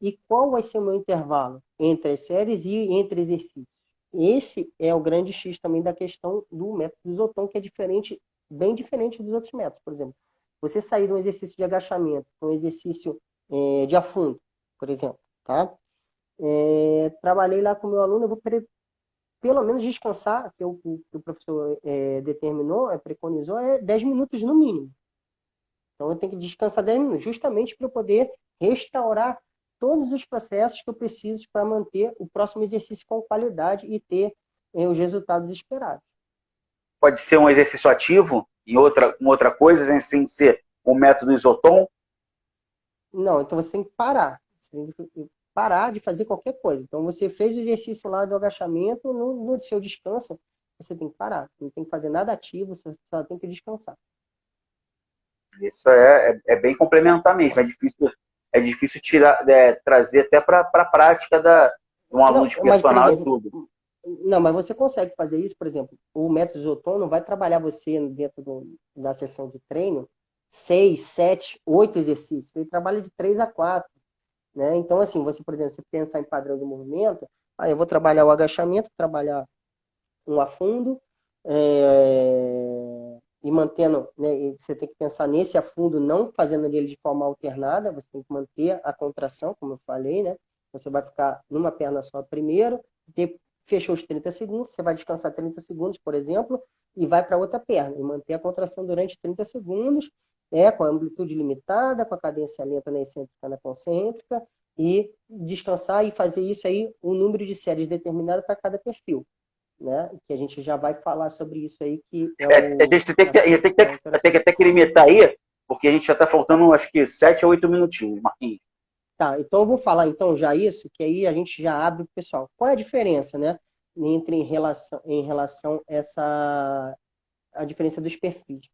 Speaker 1: E qual vai ser o meu intervalo entre as séries e entre exercícios? Esse é o grande X também da questão do método Isotom, que é diferente, bem diferente dos outros métodos. Por exemplo, você sair de um exercício de agachamento para um exercício de afundo, por exemplo, tá? Trabalhei lá com o meu aluno, eu vou pelo menos descansar, que o professor determinou, preconizou, 10 minutos no mínimo. Então, eu tenho que descansar 10 minutos, justamente para eu poder restaurar todos os processos que eu preciso para manter o próximo exercício com qualidade e ter os resultados esperados.
Speaker 2: Pode ser um exercício ativo e outra coisa, sem ser o método Isotom?
Speaker 1: Não, então você tem que parar. Você tem que parar de fazer qualquer coisa. Então, você fez o exercício lá do agachamento, no seu descanso, você tem que parar. Não tem que fazer nada ativo, você só tem que descansar.
Speaker 2: Isso é bem complementar mesmo. É difícil tirar, trazer até para a prática de um aluno
Speaker 1: Não,
Speaker 2: de
Speaker 1: mas, por
Speaker 2: personal e
Speaker 1: exemplo,
Speaker 2: tudo.
Speaker 1: não, mas você consegue fazer isso, por exemplo, o método Zoton não vai trabalhar você dentro da sessão de treino 6, 7, 8 exercícios. Ele trabalha de 3 a 4, né? Então, assim, você, por exemplo, você pensar em padrão de movimento, eu vou trabalhar o agachamento, trabalhar um afundo, e mantendo, né, e você tem que pensar nesse afundo, não fazendo ele de forma alternada, você tem que manter a contração, como eu falei, né? Você vai ficar numa perna só primeiro, fechou os 30 segundos, você vai descansar 30 segundos, por exemplo, e vai para outra perna, e manter a contração durante 30 segundos, com a amplitude limitada, com a cadência lenta na excêntrica e na concêntrica, e descansar e fazer isso aí, um número de séries determinado para cada perfil, né? Que a gente já vai falar sobre isso aí, que é
Speaker 2: A gente tem que até que limitar aí, porque a gente já está faltando, acho que 7 a 8 minutinhos, Marquinhos.
Speaker 1: Tá, então eu vou falar então já isso, que aí a gente já abre o pessoal. Qual é a diferença, né? Em relação a diferença dos perfis,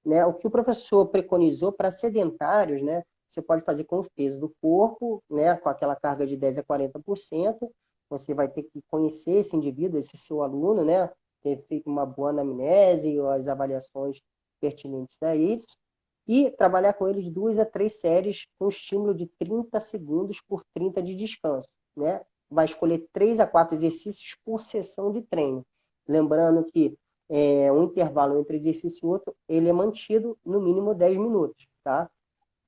Speaker 1: né? O que o professor preconizou para sedentários, né? Você pode fazer com o peso do corpo, né? Com aquela carga de 10 a 40%. Você vai ter que conhecer esse indivíduo, esse seu aluno, né? Ter feito uma boa anamnese, as avaliações pertinentes a eles. E trabalhar com eles 2 a 3 séries com estímulo de 30 segundos por 30 de descanso, né? Vai escolher 3 a 4 exercícios por sessão de treino. Lembrando que um intervalo entre exercício e outro, ele é mantido no mínimo 10 minutos, tá?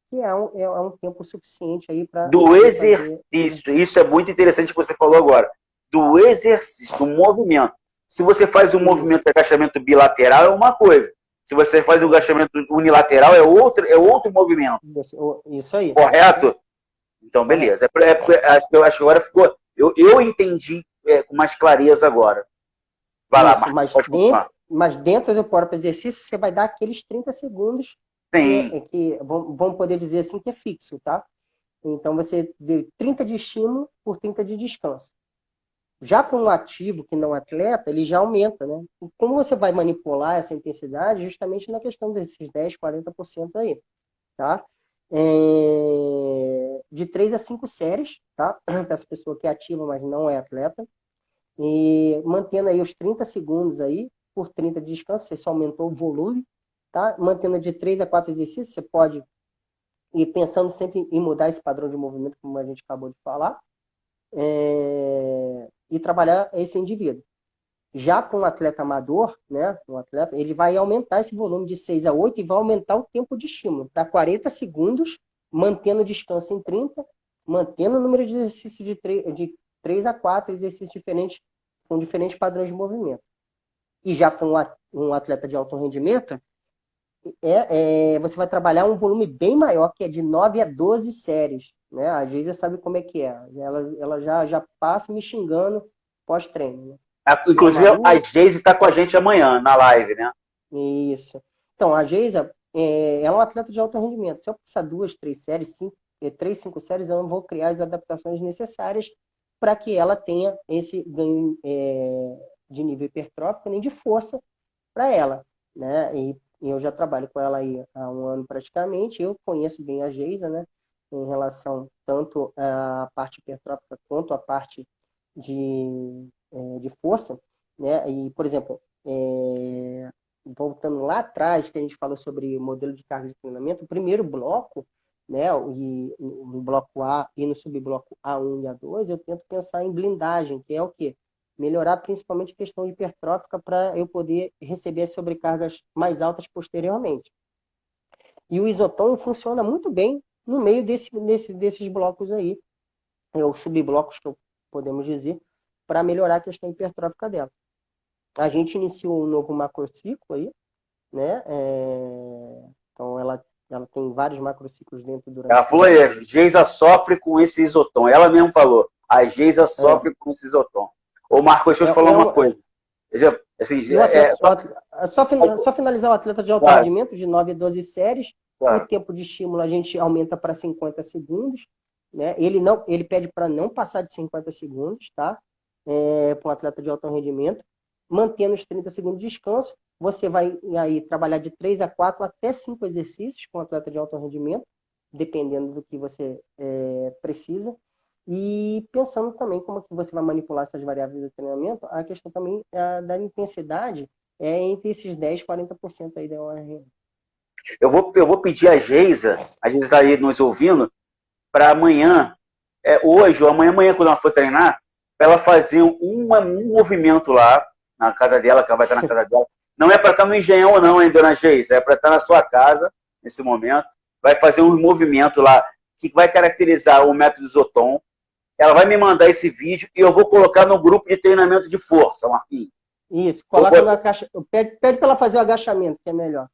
Speaker 1: Que é um tempo suficiente aí para
Speaker 2: Do exercício, isso é muito interessante que você falou agora. Do exercício, do movimento. Se você faz um movimento de agachamento bilateral, é uma coisa. Se você faz um agachamento unilateral, é outro movimento.
Speaker 1: Isso aí.
Speaker 2: Correto? Então, beleza. Acho que agora ficou. Eu entendi com mais clareza agora. Vai lá, Marcos, pode continuar.
Speaker 1: Mas dentro do próprio exercício, você vai dar aqueles 30 segundos
Speaker 2: Sim.
Speaker 1: que vamos poder dizer assim que é fixo, tá? Então, você deu 30 de estímulo por 30 de descanso. Já para um ativo que não atleta, ele já aumenta, né? E como você vai manipular essa intensidade? Justamente na questão desses 10, 40% aí, tá? De 3 a 5 séries, tá? Para essa pessoa que é ativa, mas não é atleta. E mantendo aí os 30 segundos aí, por 30 de descanso, você só aumentou o volume, tá? Mantendo de 3 a 4 exercícios, você pode ir pensando sempre em mudar esse padrão de movimento, como a gente acabou de falar, e trabalhar esse indivíduo. Já para um atleta amador, né, ele vai aumentar esse volume de 6 a 8 e vai aumentar o tempo de estímulo para 40 segundos, mantendo o descanso em 30, mantendo o número de exercícios de 3 a 4 exercícios diferentes, com diferentes padrões de movimento. E já para um atleta de alto rendimento, você vai trabalhar um volume bem maior, que é de 9 a 12 séries. Né? A Geisa sabe como é que é. Ela já passa me xingando pós-treino. Né?
Speaker 2: Inclusive, a Geise está com a gente amanhã, na live, né?
Speaker 1: Isso. Então, a Geisa é um atleta de alto rendimento. Se eu passar 2, 3 séries, 5 séries, eu vou criar as adaptações necessárias para que ela tenha esse ganho de nível hipertrófico, nem de força para ela. Né? E eu já trabalho com ela aí há um ano praticamente. Eu conheço bem a Geisa, né? Em relação tanto à parte hipertrófica quanto à parte de força, né? E, por exemplo, voltando lá atrás, que a gente falou sobre o modelo de carga de treinamento, o primeiro bloco, né? E no bloco A e no subbloco A1 e A2, eu tento pensar em blindagem, que é o quê? Melhorar principalmente a questão hipertrófica para eu poder receber as sobrecargas mais altas posteriormente. E o Isoton funciona muito bem no meio desses blocos aí, os subblocos que podemos dizer, para melhorar a questão hipertrófica dela. A gente iniciou um novo macrociclo aí, né? Então ela tem vários macrociclos dentro durante.
Speaker 2: Ela falou aí, a Geisa sofre com esse Isoton. Ela mesmo falou, a Geisa sofre com esse Isoton. Ô, Marcos, deixa eu te falar uma coisa. Assim,
Speaker 1: só finalizar o atleta de alto rendimento, de 9 a 12 séries. Claro. O tempo de estímulo a gente aumenta para 50 segundos. né? Ele pede para não passar de 50 segundos, tá? Para um atleta de alto rendimento, mantendo os 30 segundos de descanso. Você vai aí trabalhar de 3 a 4 até 5 exercícios com um atleta de alto rendimento, dependendo do que você precisa. E pensando também como que você vai manipular essas variáveis do treinamento, a questão também da intensidade entre esses 10% e 40% aí da ORR.
Speaker 2: Eu vou pedir a Geisa está aí nos ouvindo, para amanhã, hoje ou amanhã, quando ela for treinar, para ela fazer um movimento lá na casa dela, que ela vai estar na casa dela. Não é para estar no Engenhão, não, hein, dona Geisa? É para estar na sua casa, nesse momento. Vai fazer um movimento lá que vai caracterizar o método Zoton. Ela vai me mandar esse vídeo e eu vou colocar no grupo de treinamento de força, Marquinhos.
Speaker 1: Isso, coloca na caixa. Pede para ela fazer o agachamento, que é melhor.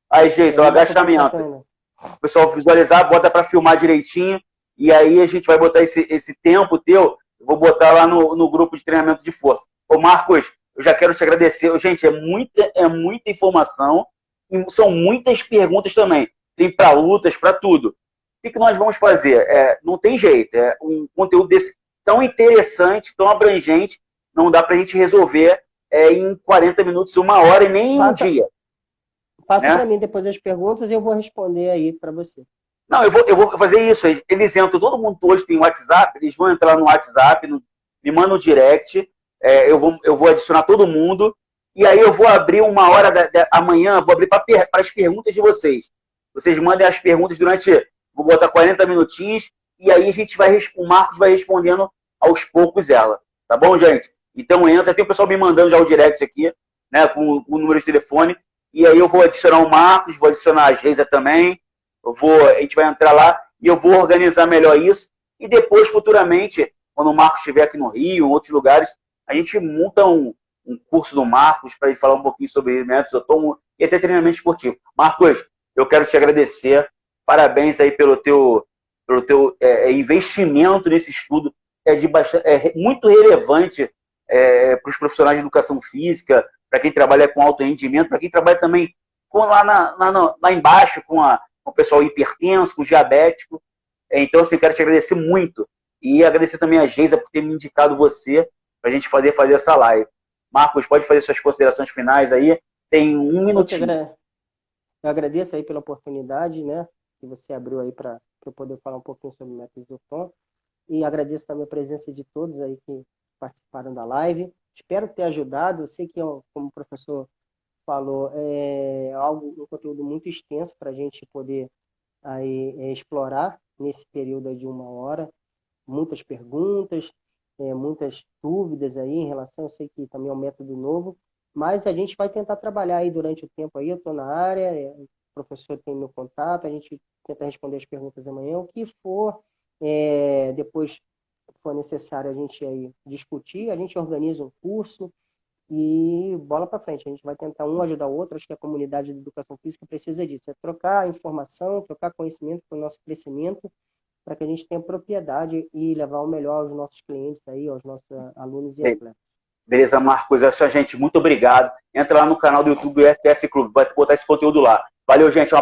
Speaker 2: Aí, Geisa, o agachamento. O pessoal visualizar, bota para filmar direitinho. E aí a gente vai botar esse tempo teu, eu vou botar lá no grupo de treinamento de força. Ô, Marcos, eu já quero te agradecer. Gente, é muita informação e são muitas perguntas também. Tem para lutas, para tudo. O que nós vamos fazer? Não tem jeito. É um conteúdo desse tão interessante, tão abrangente, não dá para a gente resolver em 40 minutos, 1 hora e nem um dia.
Speaker 1: Passa para mim depois as perguntas e eu vou responder aí para você.
Speaker 2: Não, eu vou fazer isso. Eles entram, todo mundo hoje tem WhatsApp, eles vão entrar no WhatsApp, me mandam um direct, eu vou adicionar todo mundo, e aí eu vou abrir 1 hora amanhã, vou abrir para as perguntas de vocês. Vocês mandem as perguntas vou botar 40 minutinhos, e aí o Marcos vai respondendo aos poucos ela. Tá bom, gente? Então entra, tem o pessoal me mandando já o direct aqui, né, com o número de telefone, e aí eu vou adicionar o Marcos, vou adicionar a Geisa também, a gente vai entrar lá e eu vou organizar melhor isso. E depois, futuramente, quando o Marcos estiver aqui no Rio, em outros lugares, a gente monta um curso do Marcos para ele falar um pouquinho sobre métodos Zoton e até treinamento esportivo. Marcos, eu quero te agradecer. Parabéns aí pelo teu investimento nesse estudo. É muito relevante para os profissionais de educação física, para quem trabalha com alto rendimento, para quem trabalha também lá embaixo com o pessoal hipertenso, com diabético. Então, assim, quero te agradecer muito. E agradecer também a Geisa por ter me indicado você para a gente poder fazer essa live. Marcos, pode fazer suas considerações finais aí. Tem 1 minutinho.
Speaker 1: Eu agradeço aí pela oportunidade, né, que você abriu aí para eu poder falar um pouquinho sobre o método Zoton. E agradeço também a presença de todos aí que participaram da live. Espero ter ajudado. Eu sei que, como o professor falou, um conteúdo muito extenso para a gente poder aí, explorar nesse período aí de 1 hora. Muitas perguntas, muitas dúvidas aí em relação, eu sei que também é um método novo, mas a gente vai tentar trabalhar aí durante o tempo aí, eu estou na área, o professor tem meu contato, a gente tenta responder as perguntas amanhã, o que for, depois for necessário a gente aí discutir, a gente organiza um curso, e bola para frente, a gente vai tentar um ajudar o outro. Acho que a comunidade de educação física precisa disso, trocar informação, trocar conhecimento para o nosso crescimento, para que a gente tenha propriedade e levar o melhor aos nossos clientes aí, aos nossos alunos e atletas.
Speaker 2: Beleza, Marcos, é só, gente, muito obrigado. Entra lá no canal do YouTube do FS Clube, vai botar esse conteúdo lá. Valeu, gente.